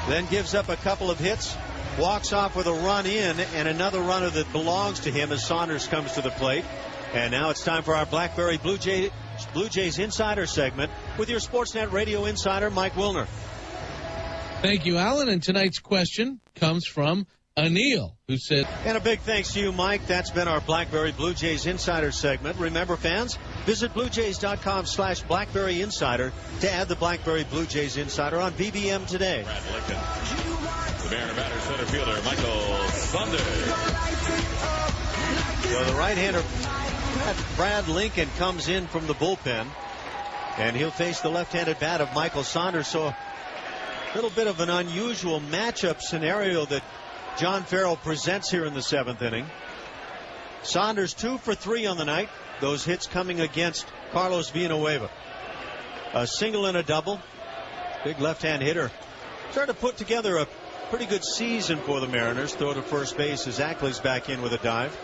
then gives up a couple of hits, walks off with a run in and another runner that belongs to him as Saunders comes to the plate. And now it's time for our BlackBerry Blue Jays Insider segment with your Sportsnet Radio Insider, Mike Wilner. Thank you, Alan. And tonight's question comes from Anil, who said, and a big thanks to you, Mike. That's been our BlackBerry Blue Jays Insider segment. Remember, fans, visit BlueJays.com/BlackBerry Insider to add the BlackBerry Blue Jays Insider on BBM today. Brad Lincoln. The Mariner batter, center fielder, Michael Saunders. So the right-hander, Brad Lincoln, comes in from the bullpen, and he'll face the left-handed bat of Michael Saunders. So a little bit of an unusual matchup scenario that John Farrell presents here in the 7th inning. Saunders 2 for 3 on the night. Those hits coming against Carlos Villanueva. A single and a double. Big left-hand hitter. Started to put together a pretty good season for the Mariners. Throw to first base as Ackley's back in with a dive.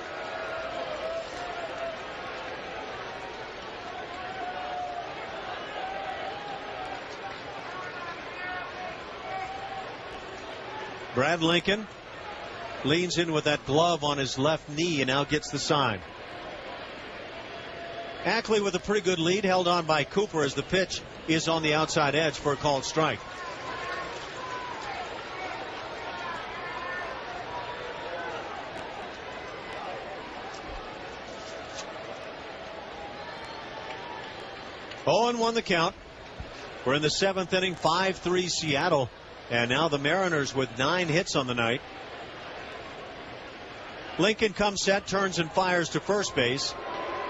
Brad Lincoln leans in with that glove on his left knee and now gets the sign. Ackley with a pretty good lead, held on by Cooper as the pitch is on the outside edge for a called strike. Oh, and 1 the count. We're in the 7th inning, 5-3 Seattle. And now the Mariners with 9 hits on the night. Lincoln comes set, turns and fires to first base.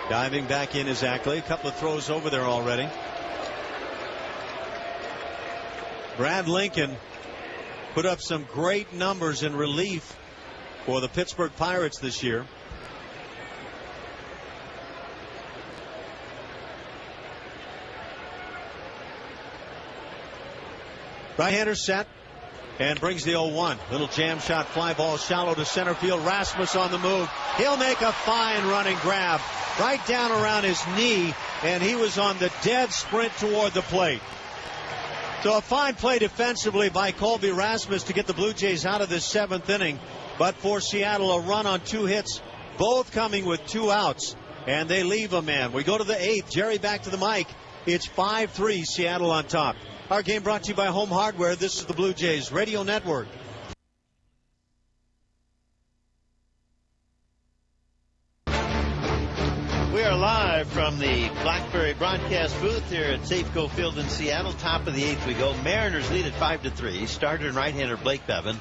Diving back in is Ackley. A couple of throws over there already. Brad Lincoln put up some great numbers in relief for the Pittsburgh Pirates this year. Right-hander set and brings the 0-1. Little jam shot, fly ball shallow to center field. Rasmus on the move. He'll make a fine running grab right down around his knee, and he was on the dead sprint toward the plate. So a fine play defensively by Colby Rasmus to get the Blue Jays out of this 7th inning. But for Seattle, a run on 2 hits, both coming with 2 outs, and they leave a man. We go to the 8th. Jerry back to the mic. It's 5-3 Seattle on top. Our game brought to you by Home Hardware. This is the Blue Jays Radio Network. We are live from the Blackberry broadcast booth here at Safeco Field in Seattle. Top of the 8th we go. Mariners lead at 5-3. Starter and right-hander Blake Bevan.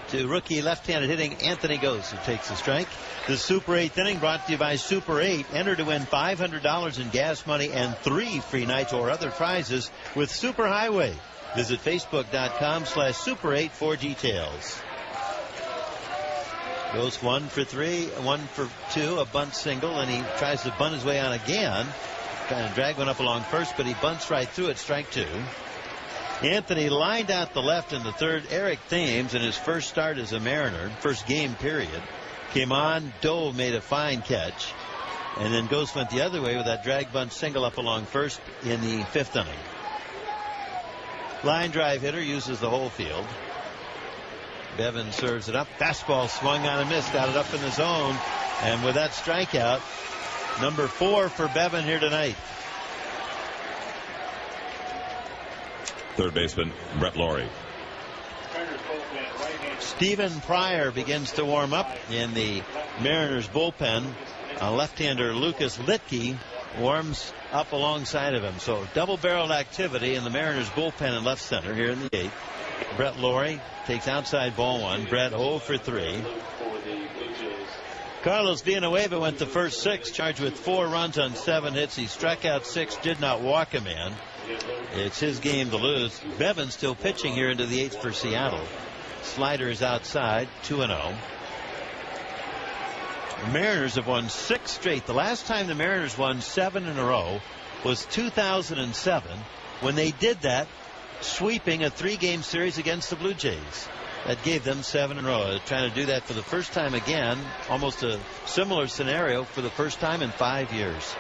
To rookie left-handed hitting Anthony Gose, who takes the strike. The Super 8th inning brought to you by Super 8. Enter to win $500 in gas money and 3 free nights or other prizes with Super Highway. Visit Facebook.com/Super8 for details. Goes 1 for 3, 1 for 2, a bunt single, and he tries to bunt his way on again. Trying to drag one up along first, but he bunts right through it, strike 2. Anthony lined out the left in the 3rd. Eric Thames, in his first start as a Mariner, first game period, came on. Dove made a fine catch, and then Gose went the other way with that drag bunt single up along first in the 5th inning. Line drive hitter uses the whole field. Bevan serves it up. Fastball swung on and missed. Got it up in the zone, and with that strikeout, number 4 for Bevan here tonight. Third baseman Brett Laurie. Stephen Pryor begins to warm up in the Mariners bullpen. Left-hander Lucas Litke warms up alongside of him. So double-barreled activity in the Mariners bullpen in left center here in the 8th. Brett Laurie takes outside ball 1. Brett 0 for 3. Carlos Villanueva went the first 6, charged with 4 runs on 7 hits. He struck out 6, did not walk a man. It's his game to lose. Bevan still pitching here into the 8th for Seattle. Slider is outside, 2-0. The Mariners have won 6 straight. The last time the Mariners won 7 in a row was 2007, when they did that, sweeping a 3-game series against the Blue Jays. That gave them 7 in a row. They're trying to do that for the first time again. Almost a similar scenario for the first time in 5 years.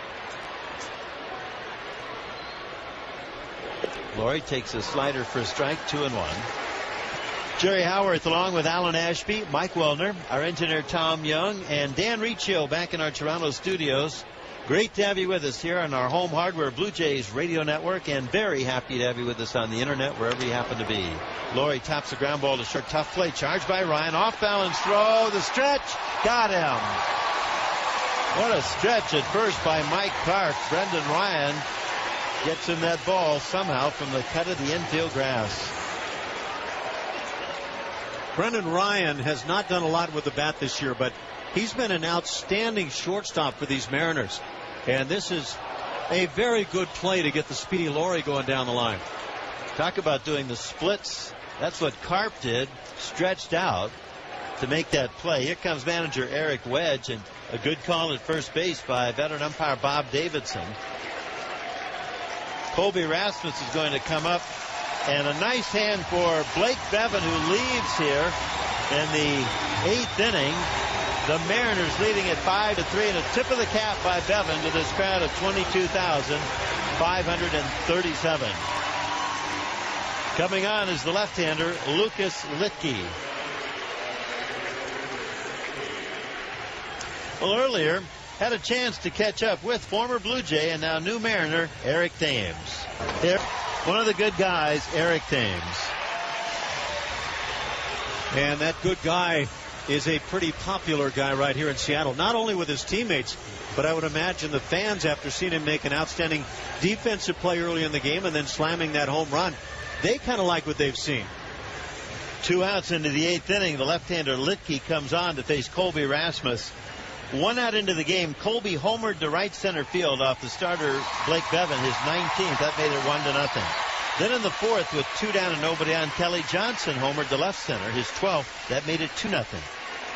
Laurie takes a slider for a strike, 2-1. Jerry Howarth along with Alan Ashby, Mike Wellner, our engineer Tom Young, and Dan Riccio back in our Toronto studios. Great to have you with us here on our Home Hardware Blue Jays Radio Network, and very happy to have you with us on the internet wherever you happen to be. Laurie taps the ground ball to short. Tough play, charged by Ryan. Off balance throw, the stretch, got him. What a stretch at first by Mike Clark. Brendan Ryan gets in that ball somehow from the cut of the infield grass. Brendan Ryan has not done a lot with the bat this year, but he's been an outstanding shortstop for these Mariners. And this is a very good play to get the speedy Laurie going down the line. Talk about doing the splits. That's what Karp did, stretched out to make that play. Here comes manager Eric Wedge, and a good call at first base by veteran umpire Bob Davidson. Colby Rasmus is going to come up, and a nice hand for Blake Bevan, who leaves here in the 8th inning. The Mariners leading at 5-3, and a tip of the cap by Bevan to this crowd of 22,537. Coming on is the left-hander Lucas Litke. Well, earlier, had a chance to catch up with former Blue Jay and now new Mariner, Eric Thames. Here, one of the good guys, Eric Thames. And that good guy is a pretty popular guy right here in Seattle, not only with his teammates, but I would imagine the fans, after seeing him make an outstanding defensive play early in the game and then slamming that home run, they kind of like what they've seen. 2 outs into the 8th inning. The left-hander Litke comes on to face Colby Rasmus. 1 out into the game. Colby homered to right center field off the starter Blake Bevan, his 19th. That made it 1-0. Then in the 4th, with 2 down and nobody on, Kelly Johnson homered to left center, his 12th. That made it 2-0.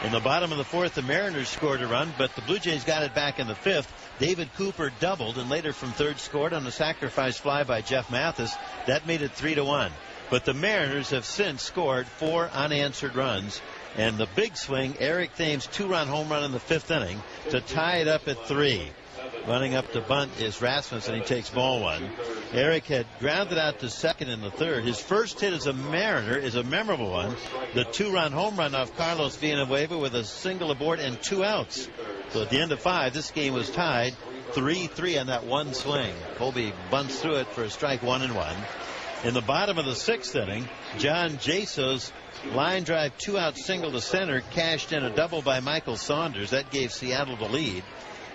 In the bottom of the 4th, the Mariners scored a run, but the Blue Jays got it back in the 5th. David Cooper doubled and later from third scored on a sacrifice fly by Jeff Mathis. That made it 3-1. But the Mariners have since scored 4 unanswered runs. And the big swing, Eric Thames' 2-run home run in the 5th inning to tie it up at 3. Running up to bunt is Rasmus, and he takes ball 1. Eric had grounded out to second in the 3rd. His first hit as a Mariner is a memorable one. The 2-run home run off Carlos Villanueva with a single aboard and 2 outs. So at the end of 5, this game was tied 3-3 on that one swing. Colby bunts through it for a strike, 1-1. In the bottom of the 6th inning, John Jaso's line drive 2-out single to center cashed in a double by Michael Saunders. That gave Seattle the lead.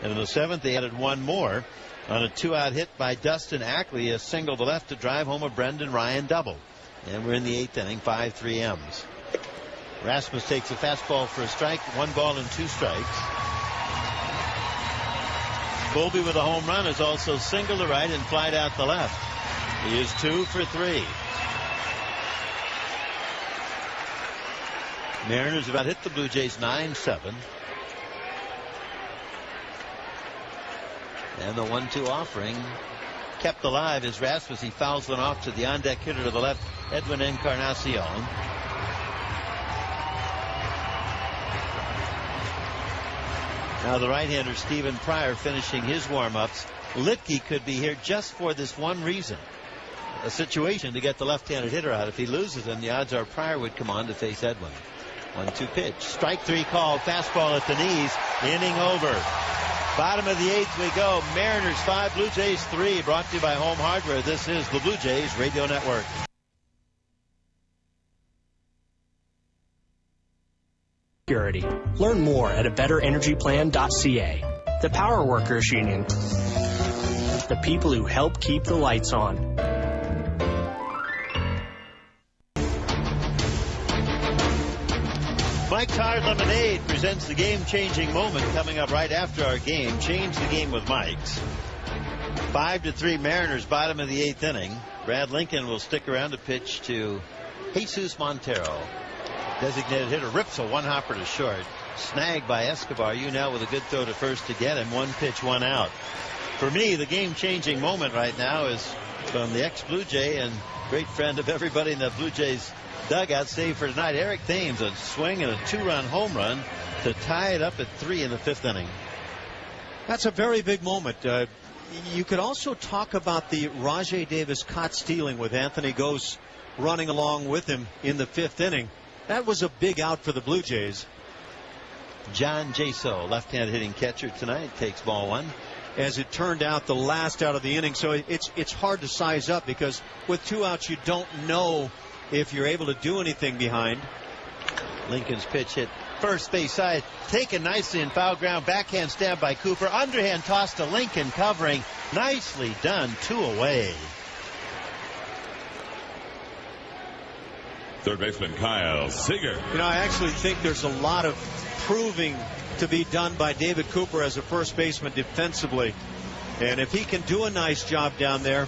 And in the 7th, they added 1 more on a 2-out hit by Dustin Ackley, a single to left to drive home a Brendan Ryan double. And we're in the 8th inning, 5-3 M's. Rasmus takes a fastball for a strike, 1 ball and 2 strikes. Colby with a home run is also single to right and flied out the left. He is 2 for 3. Mariners about hit the Blue Jays 9-7. And the 1-2 offering kept alive as Rasmus. He fouls one off to the on-deck hitter to the left, Edwin Encarnacion. Now the right-hander Stephen Pryor finishing his warm-ups. Litke could be here just for this one reason. A situation to get the left-handed hitter out. If he loses him, the odds are Pryor would come on to face Edwin. 1-2 pitch. Strike 3 call. Fastball at the knees. Inning over. Bottom of the 8th we go. Mariners 5, Blue Jays 3. Brought to you by Home Hardware. This is the Blue Jays Radio Network. Security. Learn more at abetterenergyplan.ca. The Power Workers Union. The people who help keep the lights on. Mike's Hard Lemonade presents the game-changing moment coming up right after our game. Change the game with Mike's. 5-3 Mariners, bottom of the 8th inning. Brad Lincoln will stick around to pitch to Jesus Montero. Designated hitter rips a one-hopper to short. Snagged by Escobar. Now with a good throw to first to get him. 1 pitch, 1 out. For me, the game-changing moment right now is from the ex-Blue Jay and great friend of everybody in the Blue Jays dugout, save for tonight, Eric Thames, a swing and a 2-run home run to tie it up at 3 in the 5th inning. That's a very big moment. You could also talk about the Rajai Davis caught stealing with Anthony Gose running along with him in the 5th inning. That was a big out for the Blue Jays. John Jaso, left-hand hitting catcher tonight, takes ball 1. As it turned out, the last out of the inning, so it's hard to size up because with 2 outs you don't know if you're able to do anything behind. Lincoln's pitch hit first base side, taken nicely in foul ground. Backhand stab by Cooper. Underhand toss to Lincoln, covering. Nicely done. 2 away. Third baseman Kyle Seager. I actually think there's a lot of proving to be done by David Cooper as a first baseman defensively. And if he can do a nice job down there,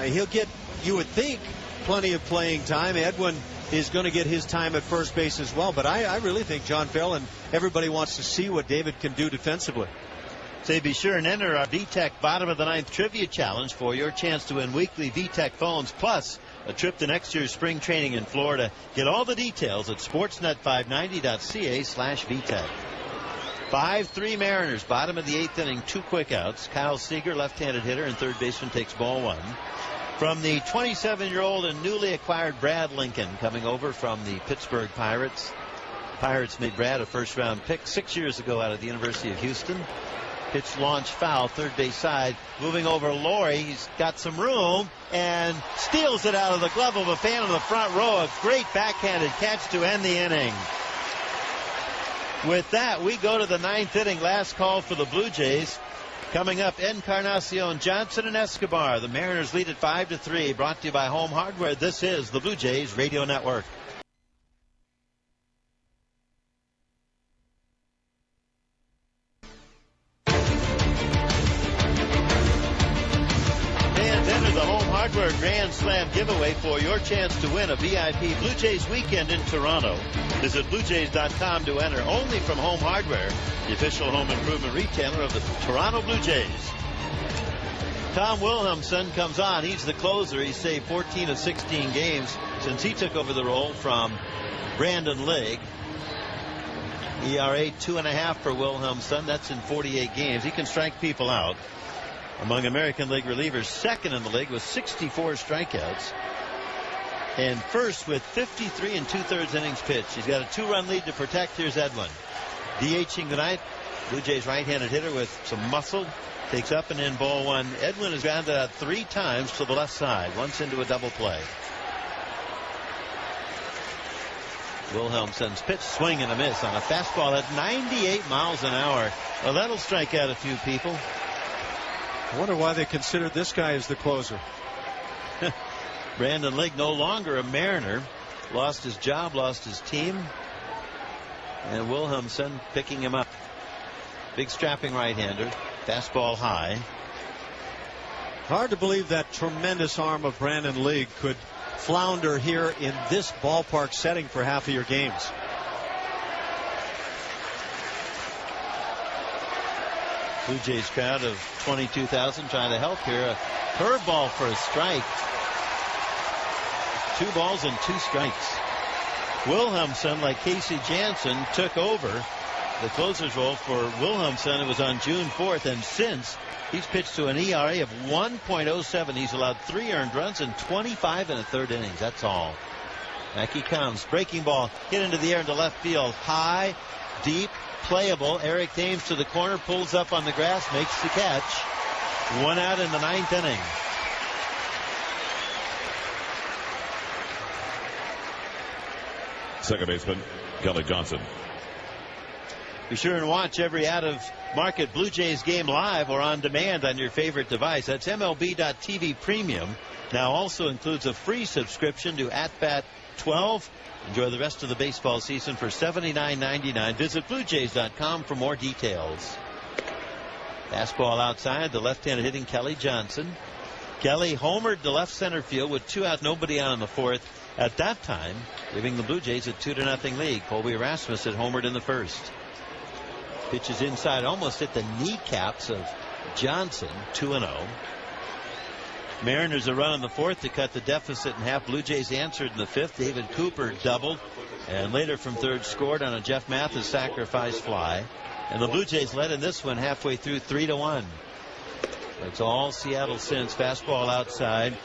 he'll get, you would think, plenty of playing time. Edwin is going to get his time at first base as well. But I really think John Farrell and everybody wants to see what David can do defensively. Say be sure and enter our VTech bottom of the 9th trivia challenge for your chance to win weekly VTech phones plus a trip to next year's spring training in Florida. Get all the details at sportsnet590.ca/VTech. 5-3 Mariners, bottom of the 8th inning, 2 quick outs. Kyle Seager, left-handed hitter, and third baseman takes ball 1. From the 27-year-old and newly acquired Brad Lincoln, coming over from the Pittsburgh Pirates. Pirates made Brad a first-round pick 6 years ago out of the University of Houston. Pitch launch foul, third base side. Moving over Laurie. He's got some room and steals it out of the glove of a fan in the front row. A great backhanded catch to end the inning. With that, we go to the ninth inning. Last call for the Blue Jays. Coming up, Encarnacion, Johnson, and Escobar. The Mariners lead at 5-3. Brought to you by Home Hardware. This is the Blue Jays Radio Network. Enter the Home Hardware Grand Slam giveaway for your chance to win a VIP Blue Jays weekend in Toronto. Visit BlueJays.com to enter. Only from Home Hardware, the official home improvement retailer of the Toronto Blue Jays. Tom Wilhelmsen comes on. He's the closer. He's saved 14 of 16 games since he took over the role from Brandon Ligg. ERA 2.5 for Wilhelmsen. That's in 48 games. He can strike people out. Among American League relievers, second in the league with 64 strikeouts. And first with 53 2/3 innings pitched. He's got a 2-run lead to protect. Here's Edwin. DHing tonight. Blue Jays right-handed hitter with some muscle. Takes up and in ball one. Edwin has grounded out 3 times to the left side. Once into a double play. Wilhelmsen's pitch, swing and a miss on a fastball at 98 miles an hour. Well, that'll strike out a few people. I wonder why they considered this guy as the closer. Brandon Ligg no longer a Mariner. Lost his job, lost his team. And Wilhelmsen picking him up. Big strapping right-hander. Fastball high. Hard to believe that tremendous arm of Brandon Ligg could flounder here in this ballpark setting for half of your games. Blue Jays crowd of 22,000 trying to help here. A curveball for a strike. 2 balls and 2 strikes. Wilhelmsen, like Casey Jansen, took over the closer's role for Wilhelmsen. It was on June 4th, and since he's pitched to an ERA of 1.07. He's allowed 3 earned runs in 25 1/3 innings. That's all. Back he comes. Breaking ball hit into the air into left field. High, deep, playable. Eric Thames to the corner, pulls up on the grass, makes the catch. 1 out in the 9th inning. Second baseman, Kelly Johnson. Be sure and watch every out-of-market Blue Jays game live or on demand on your favorite device. That's MLB.TV Premium. Now also includes a free subscription to At-Bat 12. Enjoy the rest of the baseball season for $79.99. Visit BlueJays.com for more details. Fastball outside. The left-handed hitting Kelly Johnson. Kelly homered to left center field with 2 out, nobody on in the 4th. At that time, giving the Blue Jays a 2-0 lead. Colby Rasmus had homered in the 1st. Pitches inside, almost hit the kneecaps of Johnson. 2-0. Mariners a run in the 4th to cut the deficit in half. Blue Jays answered in the 5th. David Cooper doubled, and later from third scored on a Jeff Mathis sacrifice fly. And the Blue Jays led in this one halfway through 3-1. That's all Seattle since. Fastball outside.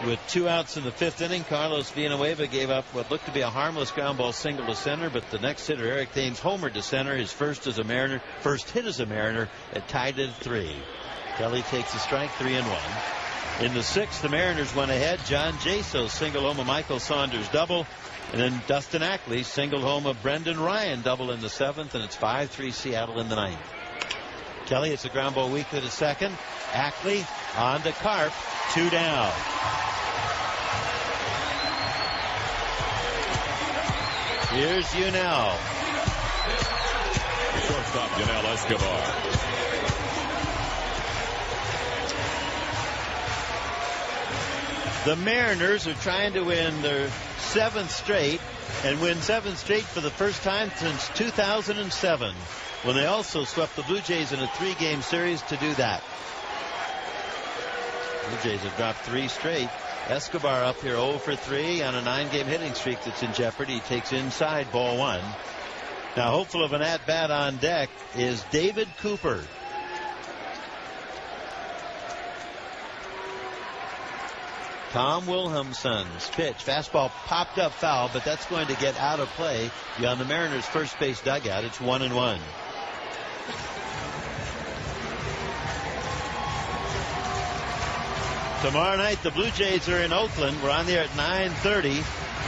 With 2 outs in the 5th inning, Carlos Villanueva gave up what looked to be a harmless ground ball single to center, but the next hitter, Eric Thames, homered to center, his first hit as a Mariner. It tied it at 3. Kelly takes a strike, 3-1. In the 6th, the Mariners went ahead. John Jaso singled home a Michael Saunders double, and then Dustin Ackley singled home a Brendan Ryan double in the 7th, and it's 5-3 Seattle in the 9th. Kelly, it's a ground ball weakly to second. Ackley on to Karp, 2 down. Here's Yunel. Shortstop Yunel Escobar. The Mariners are trying to win their 7th straight and win 7 straight for the first time since 2007, when they also swept the Blue Jays in a 3-game series to do that. Blue Jays have dropped 3 straight. Escobar up here 0 for 3 on a 9-game hitting streak that's in jeopardy. He takes inside, ball 1. Now hopeful of an at-bat on deck is David Cooper. Tom Wilhelmson's pitch. Fastball popped up foul, but that's going to get out of play beyond the Mariners' first base dugout. It's 1-1. Tomorrow night, the Blue Jays are in Oakland. We're on there at 9:30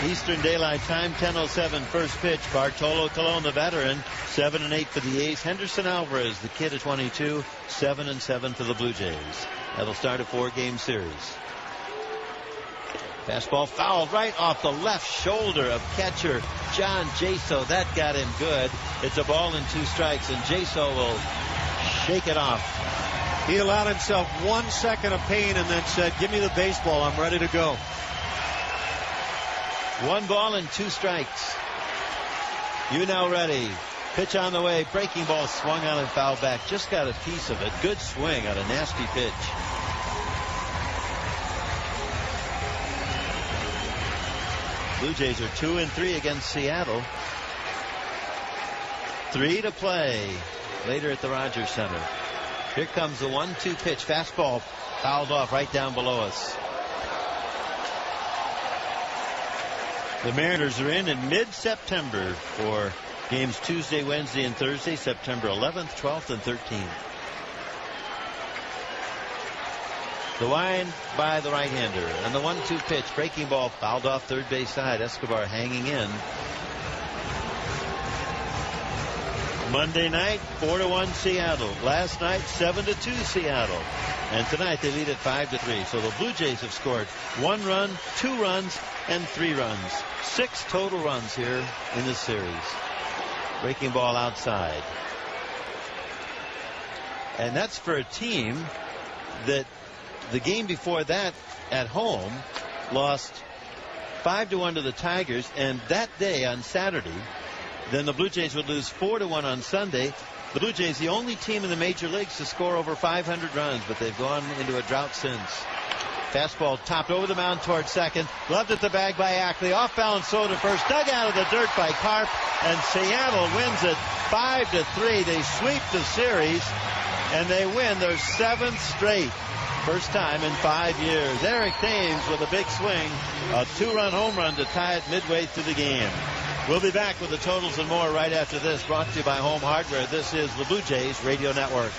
Eastern Daylight Time. 10:07 first pitch. Bartolo Colon, the veteran, 7-8 for the A's. Henderson Alvarez, the kid at 22, 7-7 for the Blue Jays. That'll start a 4-game series. Fastball fouled right off the left shoulder of catcher John Jaso. That got him good. It's a ball and 2 strikes, and Jaso will shake it off. He allowed himself 1 second of pain and then said, "Give me the baseball. I'm ready to go." 1 ball and 2 strikes. You now ready. Pitch on the way. Breaking ball swung on and fouled back. Just got a piece of it. Good swing on a nasty pitch. Blue Jays are 2-3 against Seattle. 3 to play later at the Rogers Center. Here comes the 1-2 pitch. Fastball fouled off right down below us. The Mariners are in mid-September for games Tuesday, Wednesday, and Thursday, September 11th, 12th, and 13th. The wind by the right-hander, and the 1-2 pitch. Breaking ball fouled off third base side. Escobar hanging in. Monday night, 4-1 Seattle. Last night, 7-2 Seattle. And tonight they lead at 5-3. So the Blue Jays have scored 1 run, 2 runs, and 3 runs. 6 total runs here in this series. Breaking ball outside. And that's for a team that the game before that at home lost 5-1 to the Tigers. And that day on Saturday, then the Blue Jays would lose 4-1 on Sunday. The Blue Jays, the only team in the major leagues to score over 500 runs, but they've gone into a drought since. Fastball topped over the mound towards second. Gloved at the bag by Ackley. Off balance throw to first. Dug out of the dirt by Karp. And Seattle wins it 5-3. They sweep the series, and they win their 7th straight. First time in 5 years. Eric Thames with a big swing. A 2-run home run to tie it midway through the game. We'll be back with the totals and more right after this. Brought to you by Home Hardware. This is the Blue Jays Radio Network.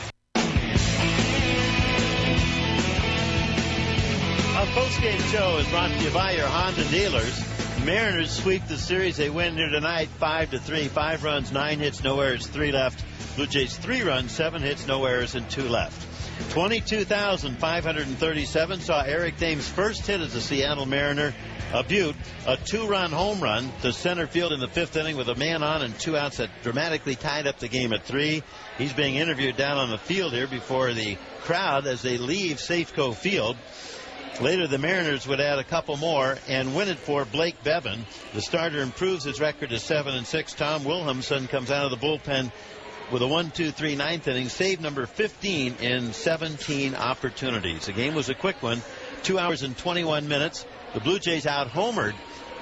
Our postgame show is brought to you by your Honda dealers. Mariners sweep the series. They win here tonight 5-3. 5 runs, 9 hits, no errors, 3 left. Blue Jays 3 runs, 7 hits, no errors, and 2 left. 22,537 saw Eric Thames' first hit as a Seattle Mariner. A beaut, a 2-run home run to center field in the 5th inning with a man on and 2 outs that dramatically tied up the game at 3. He's being interviewed down on the field here before the crowd as they leave Safeco Field. Later, the Mariners would add a couple more and win it for Blake Bevan. The starter improves his record to 7-6. Tom Wilhelmson comes out of the bullpen with a 1-2-3 ninth inning, save number 15 in 17 opportunities. The game was a quick one, 2 hours and 21 minutes. The Blue Jays out-homered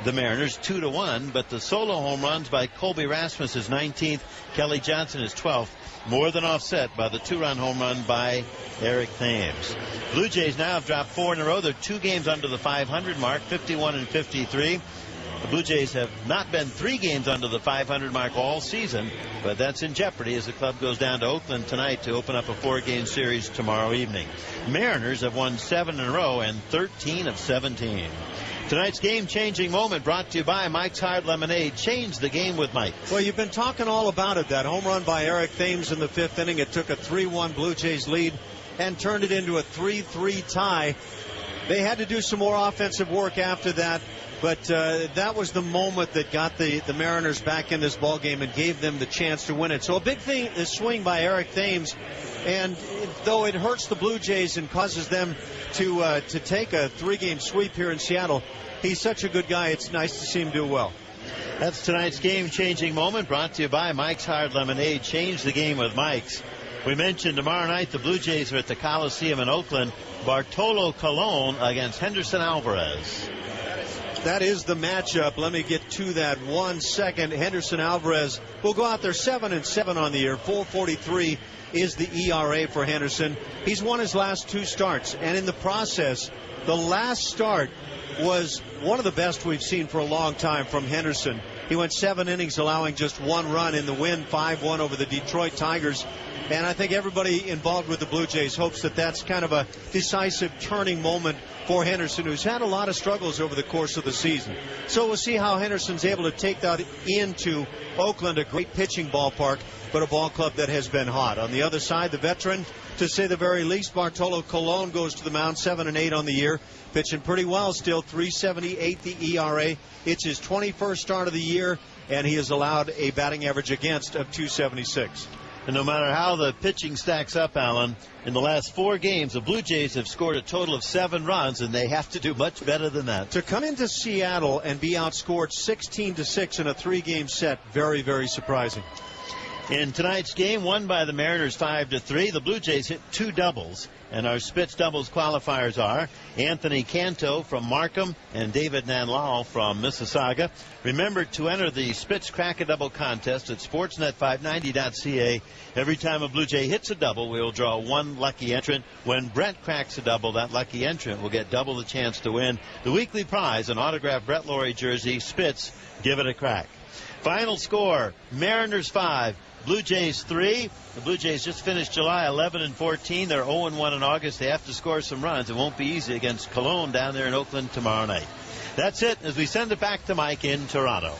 the Mariners 2-1, but the solo home runs by Colby Rasmus is 19th, Kelly Johnson is 12th, more than offset by the 2-run home run by Eric Thames. Blue Jays now have dropped 4 in a row. They're 2 games under the 500 mark, 51 and 53. The Blue Jays have not been 3 games under the 500 mark all season, but that's in jeopardy as the club goes down to Oakland tonight to open up a 4-game series tomorrow evening. Mariners have won 7 in a row and 13 of 17. Tonight's game-changing moment brought to you by Mike's Hard Lemonade. Change the game with Mike. Well, you've been talking all about it. That home run by Eric Thames in the 5th inning. It took a 3-1 Blue Jays lead and turned it into a 3-3 tie. They had to do some more offensive work after that. But that was the moment that got the Mariners back in this ballgame and gave them the chance to win it. So a big thing is swing by Eric Thames. And though it hurts the Blue Jays and causes them to take a 3-game sweep here in Seattle, he's such a good guy. It's nice to see him do well. That's tonight's game-changing moment brought to you by Mike's Hard Lemonade. Change the game with Mike's. We mentioned tomorrow night the Blue Jays are at the Coliseum in Oakland. Bartolo Colon against Henderson Alvarez. That is the matchup. Let me get to that 1 second. Henderson Alvarez will go out there 7-7 on the year. 4.43 is the ERA for Henderson. He's won his last 2 starts, and in the process, The last start was one of the best we've seen for a long time from Henderson. He went 7 innings, allowing just 1 run in the win, 5-1 over the Detroit Tigers. And I think everybody involved with the Blue Jays hopes that that's kind of a decisive turning moment for Henderson, who's had a lot of struggles over the course of the season. So we'll see how Henderson's able to take that into Oakland, a great pitching ballpark, but a ball club that has been hot. On the other side, the veteran, to say the very least, Bartolo Colon goes to the mound, 7-8 on the year, pitching pretty well still, 3.78 the ERA. It's his 21st start of the year, and he has allowed a batting average against of 276. And no matter how the pitching stacks up, Alan, in the last 4 games, the Blue Jays have scored a total of 7 runs, and they have to do much better than that. To come into Seattle and be outscored 16-6 in a 3-game set, very, very surprising. In tonight's game, won by the Mariners 5-3, the Blue Jays hit 2 doubles. And our Spitz doubles qualifiers are Anthony Canto from Markham and David Nanlao from Mississauga. Remember to enter the Spitz Crack-A-Double contest at sportsnet590.ca. Every time a Blue Jay hits a double, we will draw 1 lucky entrant. When Brett cracks a double, that lucky entrant will get double the chance to win the weekly prize, an autographed Brett Laurie jersey. Spitz, give it a crack. Final score, Mariners 5, Blue Jays 3. The Blue Jays just finished July 11-14. They're 0-1 in August. They have to score some runs. It won't be easy against Cologne down there in Oakland tomorrow night. That's it as we send it back to Mike in Toronto.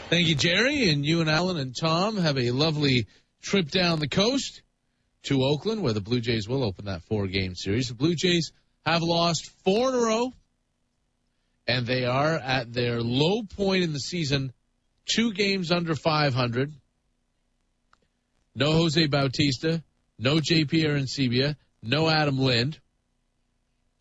Thank you, Jerry. And you and Alan and Tom have a lovely trip down the coast to Oakland, where the Blue Jays will open that 4-game series. The Blue Jays have lost 4 in a row, and they are at their low point in the season, 2 games under 500. No Jose Bautista, no J.P. Arancibia, no Adam Lind,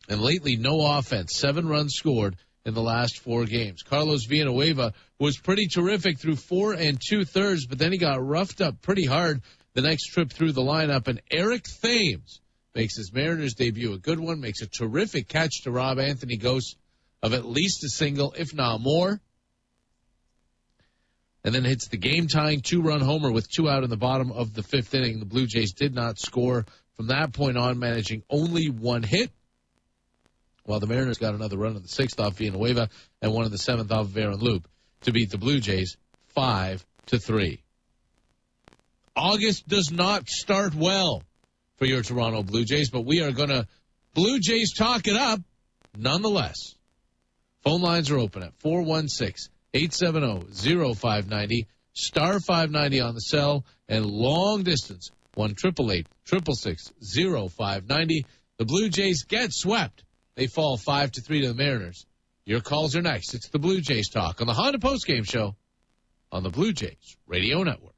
and lately no offense. 7 runs scored in the last 4 games. Carlos Villanueva was pretty terrific through 4 2/3, but then he got roughed up pretty hard the next trip through the lineup. And Eric Thames makes his Mariners debut a good one, makes a terrific catch to rob Anthony Gose of at least a single, if not more. And then hits the game-tying 2-run homer with 2 out in the bottom of the 5th inning. The Blue Jays did not score from that point on, managing only 1 hit, while the Mariners got another run in the 6th off Villanueva and one in the 7th off of Aaron Loop to beat the Blue Jays 5-3. August does not start well for your Toronto Blue Jays, but we are going to Blue Jays talk it up nonetheless. Phone lines are open at 416-870-0590, star 590 on the cell, and long distance, 1-888-666-0590. The Blue Jays get swept. They fall 5-3 to the Mariners. Your calls are next. It's the Blue Jays Talk on the Honda Postgame Show on the Blue Jays Radio Network.